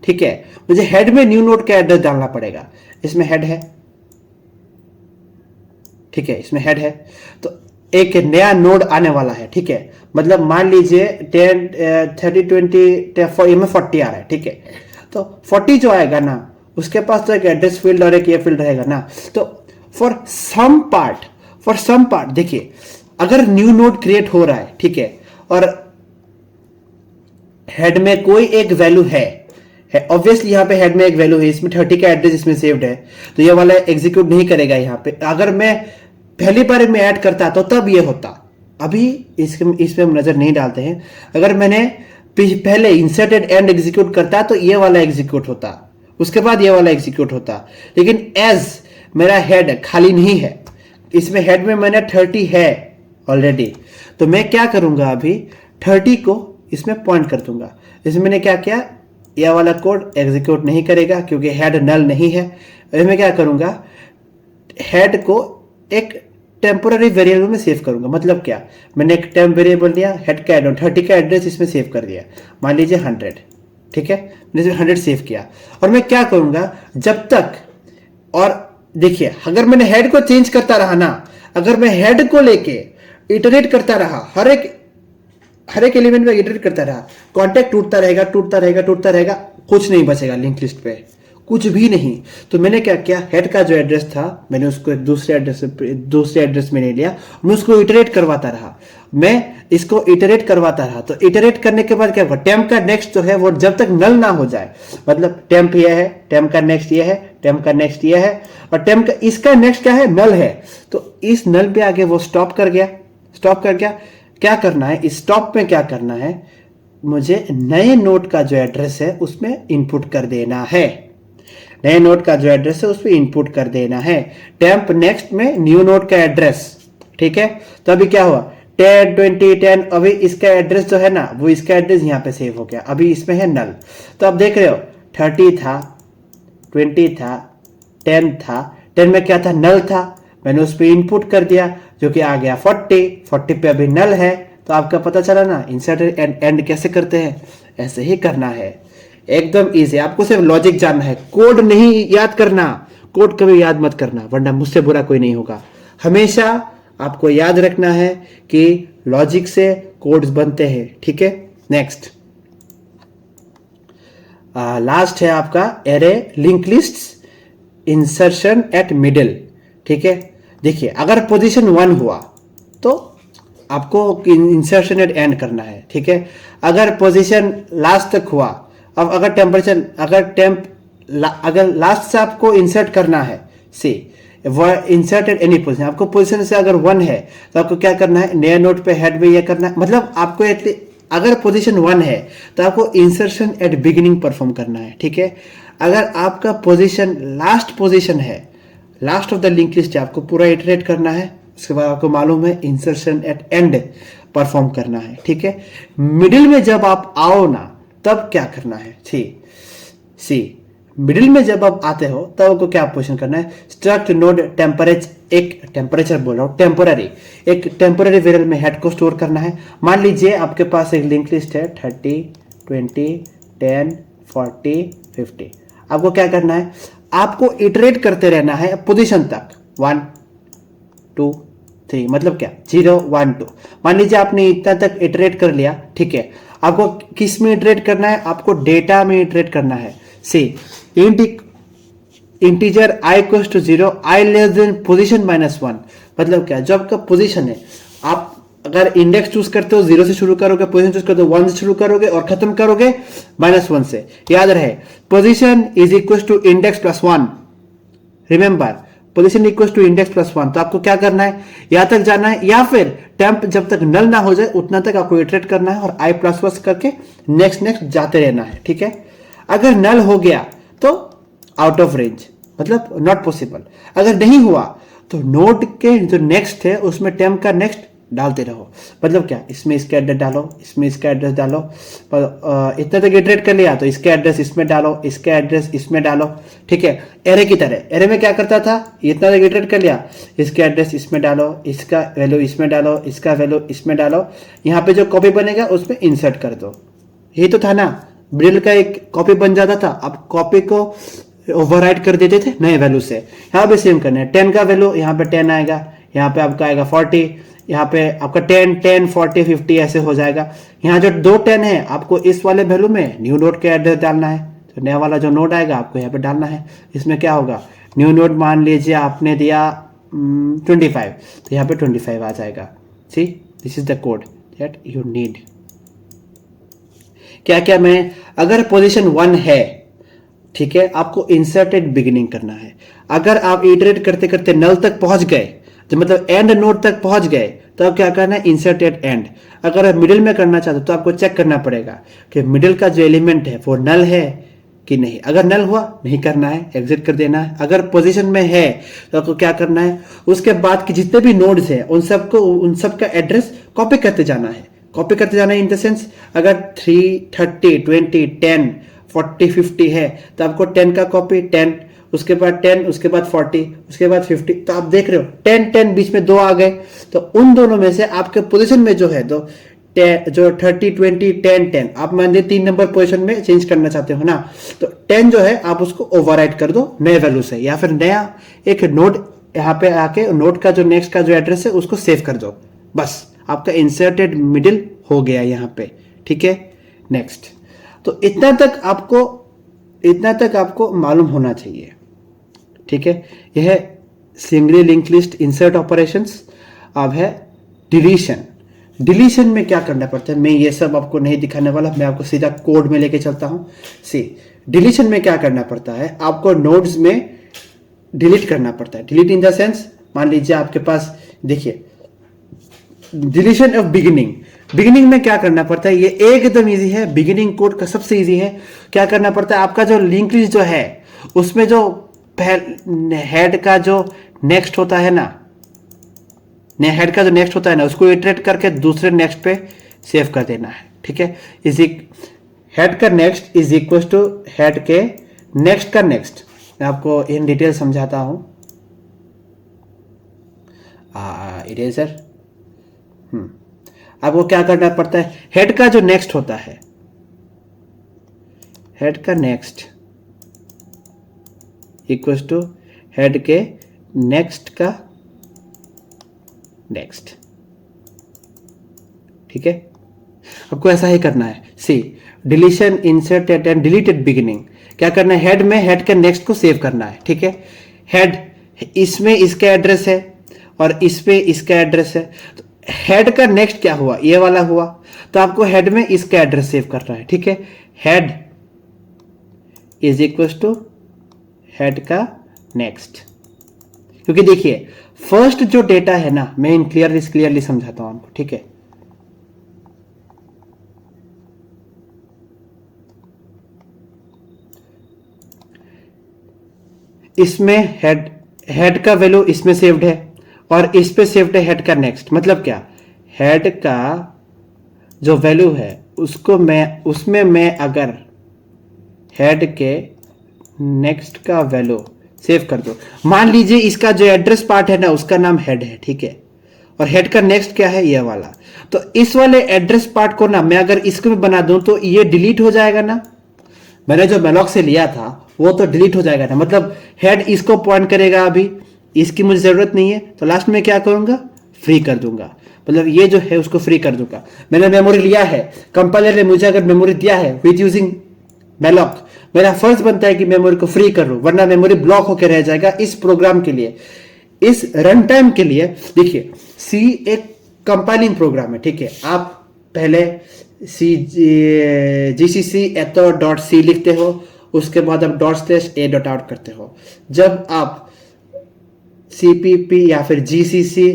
ठीक है, मुझे हेड में न्यू नोड का एड्रेस डालना पड़ेगा। इसमें हेड है, ठीक है, इसमें हेड है, तो एक नया नोड आने वाला है, ठीक है। मतलब मान लीजिए 10 30 20 में 40 आ रहा है, ठीक है। तो 40 जो आएगा ना, उसके पास तो एक एड्रेस फील्ड और एक ये फील्ड रहेगा ना। तो फॉर सम पार्ट देखिए, अगर न्यू नोड क्रिएट हो रहा है, ठीक है, और हेड में कोई एक वैल्यू है, ऑब्वियसली यहाँ पे हेड में एक वैल्यू है, इसमें 30 का एड्रेस इसमें सेव्ड है, तो ये वाला एग्जीक्यूट नहीं करेगा यहाँ पे। अगर मैं पहली बार में ऐड करता तो तब ये होता, अभी इसमें हम नजर नहीं डालते हैं। अगर मैंने पहले इंसर्टेड एंड एग्जीक्यूट करता तो ये वाला एग्जीक्यूट होता, उसके बाद ये वाला एग्जीक्यूट होता। लेकिन एज मेरा हेड खाली नहीं है, इसमें हेड में मैंने 30 है ऑलरेडी, तो मैं क्या करूंगा, अभी 30 को इसमें पॉइंट कर दूंगा। इसमें मैंने क्या किया, यह वाला कोड एग्जीक्यूट नहीं करेगा क्योंकि हेड नल नहीं है। इसमें क्या करूंगा, हेड को एक टेम्पोररी वेरिएबल में सेव करूंगा। मतलब क्या, मैंने एक टेम्प वेरिएबल लिया, हेड का 30 का एड्रेस इसमें सेव कर दिया, मान लीजिए 100, ठीक है, मैंने 100 सेव किया। और मैं क्या करूंगा, जब तक, और देखिए अगर मैंने हेड को चेंज करता रहा ना, अगर मैं हेड को लेके इटरेट करता रहा, हर एक एलिमेंट में इटरेट करता रहा, कॉन्टेक्ट टूटता रहेगा, कुछ नहीं बचेगा लिंक लिस्ट पे, कुछ भी नहीं। तो मैंने क्या किया, हेड का जो एड्रेस था मैंने उसको एक दूसरे एड्रेस में ले लिया, मैं उसको इटरेट करवाता रहा, तो इटरेट करने के बाद क्या होगा, टेम्प का नेक्स्ट जो है वो जब तक नल ना हो जाए, मतलब टेम्प ये है, टेम्प का नेक्स्ट ये है, टेम्प का नेक्स्ट ये है, और टेम्प का इसका नेक्स्ट क्या है, नल है, तो इस नल पे आगे वो स्टॉप कर गया। क्या करना है, इस स्टॉप में क्या करना है, मुझे नए नोड का जो एड्रेस है उसमें इनपुट कर देना है, नए नोड का जो एड्रेस है उसमें इनपुट कर देना है। टेम्प नेक्स्ट में न्यू नोड का एड्रेस, ठीक है। तो अभी क्या हुआ, 10 20 10, अभी इसका एड्रेस जो है ना, वो इसका एड्रेस यहाँ पे सेव हो गया, अभी इसमें है नल। तो अब देख रहे हो 30 था, 20 था, 10 था, 10 में क्या था, नल था, मैंने उस पर इनपुट कर दिया जो कि आ गया 40 पे अभी नल है। तो आपका पता चला ना इंसर्ट एंड कैसे करते हैं, ऐसे ही करना है, एकदम इजी। आपको सिर्फ लॉजिक जानना है, कोड नहीं याद करना, कोड कभी याद मत करना वरना मुझसे बुरा कोई नहीं होगा। हमेशा आपको याद रखना है कि लॉजिक से कोड्स बनते हैं, ठीक है। नेक्स्ट लास्ट है आपका array link list insertion eight middle, ठीक है। देखिए अगर पोजीशन 1 हुआ तो आपको इंसर्शन एट एंड करना है, ठीक है। अगर पोजीशन लास्ट तक हुआ, अब अगर लास्ट से आपको इंसर्ट करना है, सी इंसर्ट एट एनी पोजीशन, आपको पोजीशन से अगर 1 है तो आपको क्या करना है, नया नोड पे हेड में ये करना है। मतलब आपको अगर पोजीशन 1 है तो आपको इंसर्शन एट बिगिनिंग परफॉर्म करना है, ठीक है। अगर आपका पोजीशन लास्ट पोजीशन है, last of the link list है, आपको पूरा इटरेट करना है, उसके बाद आपको मालूम है इंसर्शन एट एंड परफॉर्म करना है, ठीक है। मिडिल में जब आप आओ ना तब क्या करना है, सी मिडिल में जब आप आते हो तब आपको क्या पोजीशन करना है, स्ट्रक्ट नोड टेम्परेचर, एक टेम्परेचर बोल रहा हूं, एक टेम्पररी वेरिएबल में हेड को स्टोर करना है। मान लीजिए आपके पास एक लिंक लिस्ट है 30 20 10 40 50, आपको क्या करना है, आपको इटरेट करते रहना है पोजीशन तक 1 2 3, मतलब क्या 0 1 2। मान लीजिए आपने इतना तक इटरेट कर लिया, ठीक है। आपको किस में इटरेट करना है, आपको डेटा में इटरेट करना है। See integer i equals to 0, i less than position -1, मतलब क्या, जो आपका पोजीशन है, आप अगर इंडेक्स चूज करते हो 0 से शुरू करोगे, पोजीशन चूज करते हो 1 से शुरू करोगे और खत्म करोगे -1 से। याद रहे position is equal to index +1, remember position equal to index plus 1, तो आपको क्या करना है, यहां तक जाना है, या फिर टेम्प जब तक नल ना हो जाए उतना तक आपको इटरेट करना है और आई प्लस प्लस करके नेक्स्ट नेक्स्ट जाते रहना है, ठीक है। अगर नल हो गया तो आउट ऑफ रेंज, मतलब नॉट पॉसिबल। अगर नहीं हुआ तो नोड के जो नेक्स्ट है उसमें टेम्प का नेक्स्ट डालते रहो। मतलब क्या, इसमें इसका एड्रेस डालो, इसमें इसका एड्रेस डालो, इतना तक इटरेट कर लिया तो इसका एड्रेस इसमें डालो, इसका एड्रेस इसमें डालो, ठीक है। एरे की तरह, एरे में क्या करता था, इतना तक इटरेट कर लिया, इसका एड्रेस इसमें डालो, इसका वैल्यू इसमें डालो, इसका वैल्यू इसमें डालो, यहाँ पे जो कॉपी बनेगा उसमें इंसर्ट कर दो। यही तो था ना, मिडिल का एक कॉपी बन जाता था। अब कॉपी को ओवरराइट कर देते थे नए वैल्यू से। यहाँ पे सेम करना है, 10 का वैल्यू यहाँ पे 10 आएगा, यहाँ पे आपका आएगा 40, यहाँ पे आपका 10 10 40 50 ऐसे हो जाएगा। यहाँ जो 2 10 है आपको इस वाले वैल्यू में न्यू नोड का एड्रेस डालना है, तो नया वाला जो नोड आएगा आपको यहाँ पे डालना है। इसमें क्या होगा, न्यू नोड मान लीजिए आपने दिया 25, तो यहाँ पे 25 आ जाएगा। See, this is the code that you need. क्या क्या मैं, अगर पोजीशन 1 है, ठीक है, आपको इंसर्टेड बिगिनिंग करना है। अगर आप इटरेट करते करते नल तक पहुंच गए, तो मतलब एंड नोड तक पहुंच गए, तो अब क्या करना है, इंसर्टेड एंड। अगर आप मिडिल में करना चाहते हो तो आपको चेक करना पड़ेगा कि मिडिल का जो एलिमेंट है वो नल है कि नहीं। अगर नल हुआ नहीं करना है, एग्जिट कर देना है। अगर पोजीशन में है तो आपको क्या करना है, उसके बाद के जितने भी नोड्स हैं उन सब का एड्रेस कॉपी करते जाना है। कॉपी करते जाना है इन द सेंस, अगर 3 30 20 10 40 50 है तो आपको 10 का कॉपी, 10 उसके बाद 10 उसके बाद 40 उसके बाद 50। तो आप देख रहे हो 10 10 बीच में 2 आ गए, तो उन दोनों में से आपके पोजीशन में जो है, तो जो 30 20 10 10 आप मान लीजिए 3 नंबर पोजीशन में चेंज करना चाहते हो ना, तो 10 जो है आप उसको ओवरराइट कर दो नए वैल्यू से, या फिर नया एक नोड यहाँ पे आके नोड का जो नेक्स्ट का जो एड्रेस है उसको सेव कर दो। बस आपका इंसर्टेड मिडिल हो गया यहाँ पे, ठीक है। नेक्स्ट, तो इतना तक आपको मालूम होना चाहिए, ठीक है। यह singly link list insert operations. अब है डिलीशन। डिलीशन में क्या करना पड़ता है, मैं ये सब आपको नहीं दिखाने वाला, मैं आपको सीधा कोड में लेके चलता हूं। सी, डिलीशन में क्या करना पड़ता है, आपको नोड्स में डिलीट करना पड़ता है। डिलीट इन द सेंस, मान लीजिए आपके पास, देखिए, डिलीशन ऑफ बिगिनिंग। बिगिनिंग में क्या करना पड़ता है, ये एकदम इजी है, बिगिनिंग कोड का सबसे इजी है। क्या करना पड़ता है, आपका जो लिंक लिस्ट जो है उसमें जो हेड का जो नेक्स्ट होता है ना, हेड का जो नेक्स्ट होता है ना, उसको इटरेट करके दूसरे नेक्स्ट पे सेव कर देना है, ठीक है। हेड का next is equal to head के नेक्स्ट का नेक्स्ट। मैं आपको इन डिटेल समझाता हूं। इरेजर, आपको क्या करना पड़ता है, हेड का जो नेक्स्ट होता है, हेड का नेक्स्ट इक्वल टू हेड के नेक्स्ट का नेक्स्ट, ठीक है। आपको ऐसा ही करना है। See, deletion inserted and deleted beginning. क्या करना है, हेड में हेड के नेक्स्ट को सेव करना है, ठीक है। हेड, इसमें इसका एड्रेस है और इस पे इसका एड्रेस है, तो हेड का नेक्स्ट क्या हुआ, ये वाला हुआ, तो आपको हेड में इसका एड्रेस सेव करना है, ठीक है। Head is equal to head का नेक्स्ट, क्योंकि देखिए फर्स्ट जो डेटा है ना, मैं इन क्लियरली समझाता हूं आपको, ठीक है। इसमें हेड का वैल्यू इसमें सेव्ड है और इस पे सेव्ड है हेड का नेक्स्ट। मतलब क्या, हेड का जो वैल्यू है उसमें मैं अगर हेड के नेक्स्ट का वैल्यू सेव कर दो, मान लीजिए इसका जो एड्रेस पार्ट है ना उसका नाम हेड है, ठीक है, और हेड का नेक्स्ट क्या है, ये वाला, तो इस वाले एड्रेस पार्ट को ना मैं अगर इसको भी बना दूं तो ये डिलीट हो जाएगा ना। मैंने जो मेलॉक से लिया था वो तो डिलीट हो जाएगा ना, मतलब हेड इसको पॉइंट करेगा, अभी इसकी मुझे जरूरत नहीं है, तो लास्ट में क्या करूंगा, फ्री कर दूंगा, मतलब ये जो है उसको फ्री कर दूंगा। मैंने मेमोरी लिया है, कंपाइलर ने मुझे अगर मेमोरी दिया है विद यूजिंग मेलॉक, मेरा फर्ज बनता है कि मेमोरी को फ्री कर लूं, वरना मेमोरी ब्लॉक होकर रह जाएगा। इस प्रोग्राम के लिए, इस रन टाइम के लिए, देखिए सी एक कंपाइलिंग प्रोग्राम है, ठीक है। आप पहले gcc etho.c लिखते हो, उसके बाद आप ./a.out करते हो। जब आप cpp या फिर gcc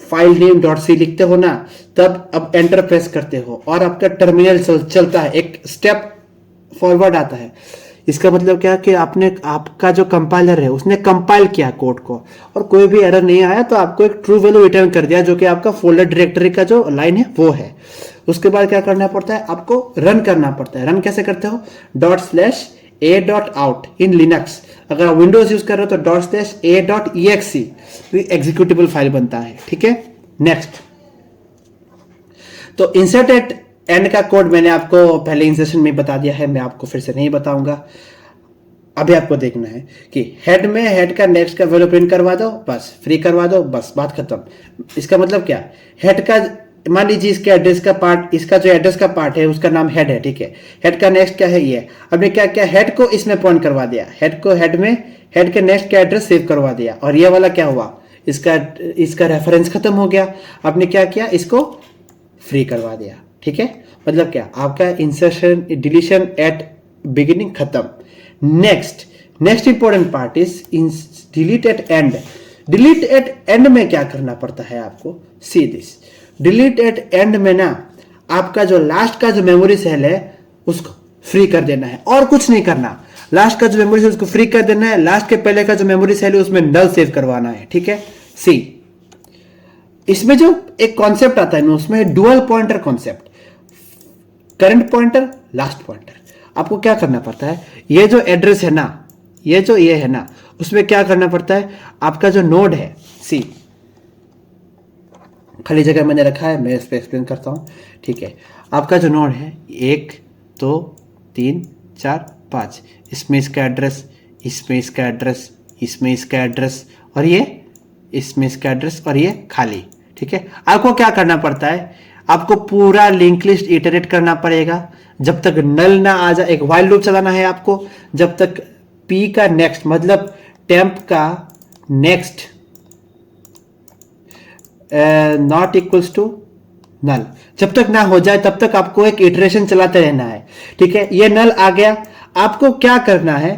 file name dot C लिखते हो ना, तब अब एंटर प्रेस करते हो और आपका टर्मिनल चलता है, एक स्टेप फॉरवर्ड आता है। इसका मतलब क्या कि आपका जो कंपाइलर है उसने कंपाइल किया कोड को और कोई भी एरर नहीं आया तो आपको एक ट्रू वैल्यू रिटर्न कर दिया, जो कि आपका फोल्डर डायरेक्टरी का जो लाइन है वो है। उसके बाद क्या करना पड़ता है, आपको रन करना पड़ता है। रन कैसे करते हो, ./a.out इन लिनक्स। अगर आप विंडोज यूज कर रहे हो तो ./a.exe एग्जीक्यूटेबल फाइल बनता है। ठीक है, नेक्स्ट। तो इंसर्ट एट एंड का कोड मैंने आपको पहले इंसर्शन में बता दिया है, मैं आपको फिर से नहीं बताऊंगा। अभी आपको देखना है कि हेड में हेड का नेक्स्ट का वैल्यू प्रिंट करवा दो, बस फ्री करवा दो, बस बात खत्म। इसका मतलब क्या, हेड का मान लीजिए इसके एड्रेस का पार्ट, इसका जो एड्रेस का पार्ट है उसका नाम हेड है, ठीक है। हेड का नेक्स्ट क्या है, ये। अब क्या क्या हेड को इसमें पॉइंट करवा दिया, हेड को हेड में हेड के नेक्स्ट का एड्रेस सेव करवा दिया, और ये वाला क्या हुआ, इसका रेफरेंस खत्म हो गया। आपने क्या किया, इसको फ्री करवा दिया। ठीक है, मतलब क्या, आपका इंसर्शन डिलीशन एट बिगिनिंग खत्म। Next important part is delete at end. Delete at end में क्या करना पड़ता है आपको, see this. Delete at end में ना आपका जो लास्ट का जो मेमोरी सेल है उसको फ्री कर देना है, और कुछ नहीं करना। लास्ट का जो मेमोरी सेल उसको फ्री कर देना है, लास्ट के पहले का जो मेमोरी सेल है उसमें नल सेव करवाना है। ठीक है, सी। इसमें जो एक कॉन्सेप्ट आता है ना, उसमें dual pointer concept, current pointer, last pointer. आपको क्या करना पड़ता है, ये जो एड्रेस है ना, ये है ना, उसमें क्या करना पड़ता है, आपका जो नोड है, सी खाली जगह मैंने रखा है, मैं इस पर एक्सप्लेन करता हूं। ठीक है, आपका जो नोड है 1 2 3 4 5, इसमें इसका एड्रेस, इसमें इसका एड्रेस, इसमें इसका एड्रेस, और ये इसमें इसका एड्रेस, और ये खाली। ठीक है, आपको क्या करना पड़ता है, आपको पूरा लिंक लिस्ट इटरेट करना पड़ेगा जब तक नल ना आ जाए। एक व्हाइल लूप चलाना है आपको, जब तक पी का नेक्स्ट मतलब टेम्प का next not equals to null, जब तक ना हो जाए तब तक आपको एक इटरेशन चलाते रहना है। ठीक है, ये नल आ गया, आपको क्या करना है,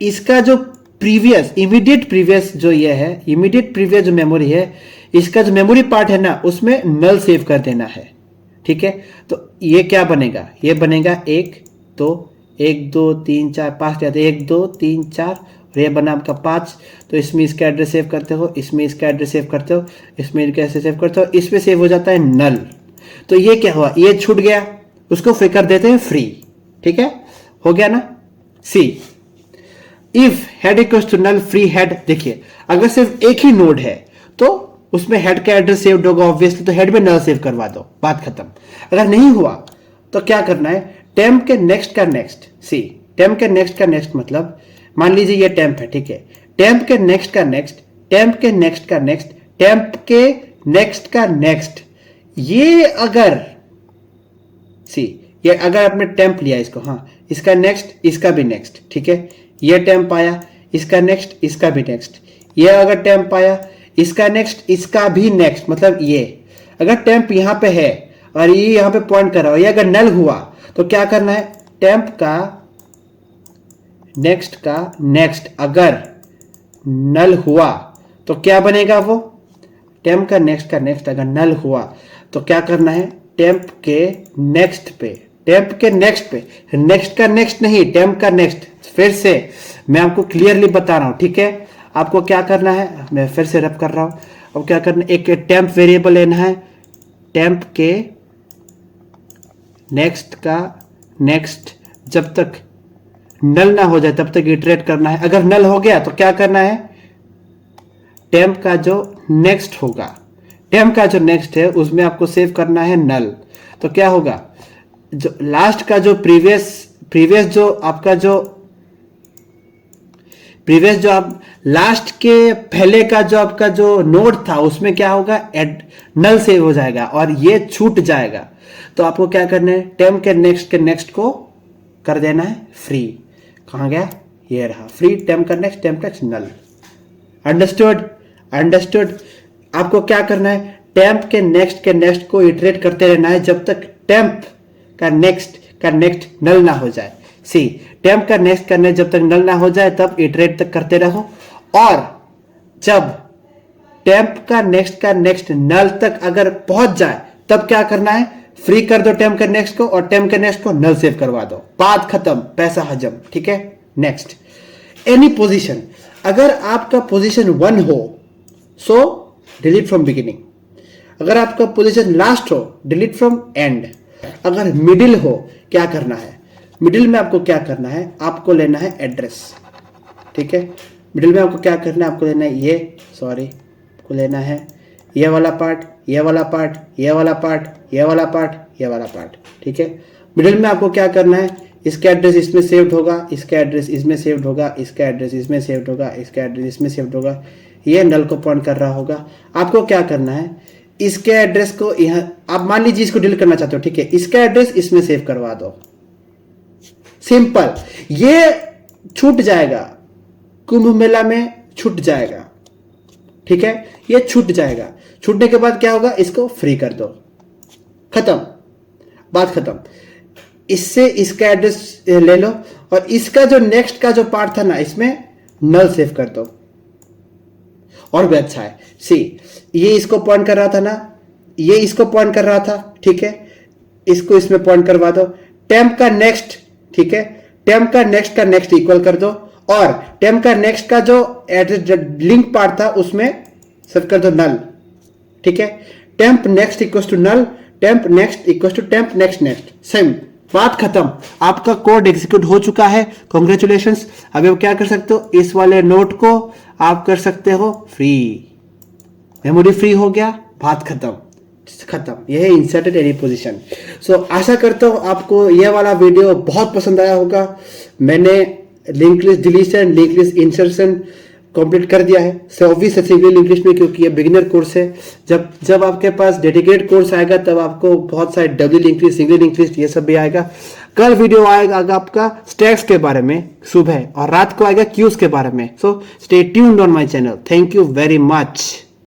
इसका जो प्रीवियस इमीडिएट प्रीवियस जो ये है, इमीडिएट प्रीवियस जो मेमोरी है, इसका जो मेमोरी पार्ट है ना उसमें नल सेव कर देना है। ठीक है, तो ये क्या बनेगा, ये बनेगा 1 2 3 4 5, 1 2 3 4, और ये बना आपका 5। तो इसमें इसका एड्रेस सेव करते हो, इसमें इसका एड्रेस सेव करते हो, इसमें इनका ऐसे सेव करते हो, इसमें सेव हो जाता है नल। तो ये क्या हुआ, ये छूट गया, उसको फ्री कर देते हैं फ्री। ठीक है, हो गया ना। See if head equals to null free head. देखिए, अगर सिर्फ एक ही नोड है तो उसमें हेड का एड्रेस सेव्ड होगा ऑब्वियसली, तो हेड में नल सेव करवा दो, बात खत्म। अगर नहीं हुआ तो क्या करना है, टेम्प के नेक्स्ट का नेक्स्ट। सी, टेम्प के नेक्स्ट का नेक्स्ट मतलब मान लीजिए ये टेम्प है, ठीक है, टेम्प के नेक्स्ट का नेक्स्ट, टेम्प के नेक्स्ट का नेक्स्ट, टेम्प के नेक्स्ट का नेक्स्ट। ये अगर सी, ये अगर आपने टेम्प लिया इसको, हाँ, इसका नेक्स्ट, इसका भी नेक्स्ट। ठीक है, ये टेम्प आया, इसका नेक्स्ट, इसका भी नेक्स्ट। ये अगर टेम्प आया, इसका नेक्स्ट, इसका भी नेक्स्ट। मतलब ये अगर टेम्प यहां पे है और ये यहां पे पॉइंट कर रहा है, ये अगर नल हुआ तो क्या करना है, टेम्प का नेक्स्ट का नेक्स्ट अगर नल हुआ तो क्या बनेगा, वो टेम्प का नेक्स्ट अगर नल हुआ तो क्या करना है, टेम्प के नेक्स्ट पे, टेम्प के नेक्स्ट पे, नेक्स्ट का नेक्स्ट नहीं, टेम्प का नेक्स्ट। फिर से मैं आपको क्लियरली बता रहा हूं। ठीक है, आपको क्या करना है, मैं फिर से रब कर रहा हूं। अब क्या करना है, एक टेम्प वेरिएबल लेना है, टेम्प के नेक्स्ट का नेक्स्ट जब तक नल ना हो जाए तब तक इटरेट करना है। अगर नल हो गया तो क्या करना है, टेम्प का जो नेक्स्ट होगा, टेम्प का जो नेक्स्ट है उसमें आपको सेव करना है नल। तो क्या होगा, जो लास्ट का जो प्रीवियस जो आपका जो प्रीवियस जो आप लास्ट के पहले का जो आपका जो नोड था उसमें क्या होगा, नल सेव हो जाएगा और ये छूट जाएगा। तो आपको क्या करना है, टेम्प के नेक्स्ट को कर देना है फ्री। कहां गया, ये रहा फ्री, टेम्प का नेक्स्ट नल। अंडरस्टूड। आपको क्या करना है, टेम्प के नेक्स्ट को इटरेट करते रहना है जब तक टेम्प का नेक्स्ट नल ना हो जाए। सी, टेम्प का नेक्स्ट करने जब तक नल ना हो जाए तब इटरेट तक करते रहो। और जब टेम्प का नेक्स्ट नल तक अगर पहुंच जाए तब क्या करना है, फ्री कर दो टेम्प के नेक्स्ट को और टेम्प के नेक्स्ट को नल सेव करवा दो, बात खत्म, पैसा हजम। ठीक है, नेक्स्ट एनी पोजीशन, अगर आपका पोजीशन 1 हो सो डिलीट फ्रॉम बिगिनिंग, अगर आपका पोजीशन लास्ट हो डिलीट फ्रॉम एंड, अगर मिडिल हो क्या करना है, मिडिल में आपको क्या करना है, आपको लेना है एड्रेस। ठीक है, मिडिल में आपको क्या करना है, आपको लेना है आपको लेना है ये वाला पार्ट, ये वाला पार्ट, ये वाला पार्ट, ये वाला पार्ट, ये वाला पार्ट। ठीक है, मिडिल में आपको क्या करना है, इसका एड्रेस इसमें सेव्ड होगा, इसका एड्रेस इसमें सेव्ड होगा, इसका एड्रेस इसमें सेव्ड होगा, इसका एड्रेस इसमें सेव्ड होगा, ये नल को पॉइंट कर रहा होगा। आपको क्या करना है, इसके एड्रेस को यहाँ, आप मान लीजिए इसको डिलीट करना चाहते हो, ठीक है, इसका एड्रेस इसमें सेव करवा दो, सिंपल। ये छूट जाएगा, कुंभ मेला में छूट जाएगा। ठीक है, ये छूट जाएगा, छूटने के बाद क्या होगा, इसको फ्री कर दो, खत्म, बात खत्म। इससे इसका एड्रेस ले लो और इसका जो नेक्स्ट का जो पार्ट था ना, इसमें नल सेव कर दो, और भी अच्छा है। सी, ये इसको पॉइंट कर रहा था ना, ये इसको पॉइंट कर रहा था, ठीक है, इसको इसमें पॉइंट करवा दो, टेम्प का नेक्स्ट, ठीक है, टेम्प का नेक्स्ट इक्वल कर दो, और टेम्प का नेक्स्ट का जो एड्रेस लिंक पार्ट था उसमें सेव कर दो नल। ठीक है, temp next equal to null, temp next equal to temp next, same, बात खत्म। आपका कोड एग्जीक्यूट हो चुका है, कॉन्ग्रेचुलेशंस। अभी आप क्या कर सकते हो, इस वाले नोट को आप कर सकते हो फ्री, मेमोरी फ्री हो गया, बात खत्म। यह है इंसर्टेड एनी पोजीशन। सो आशा करता हूं आपको यह वाला वीडियो बहुत पसंद आया होगा। मैंने link list deletion, link list insertion complete कर दिया है, ऑब्वियस सिंगल लिंक लिस्ट में, क्योंकि ये बिगिनर कोर्स है। जब आपके पास डेडिकेटेड कोर्स आएगा तब आपको बहुत सारे W link list, single link list, ये सब भी आएगा। कल वीडियो आएगा आपका स्टैक्स के बारे में सुबह, और रात को आएगा क्यूज के बारे में। So stay tuned on my channel. Thank you very much.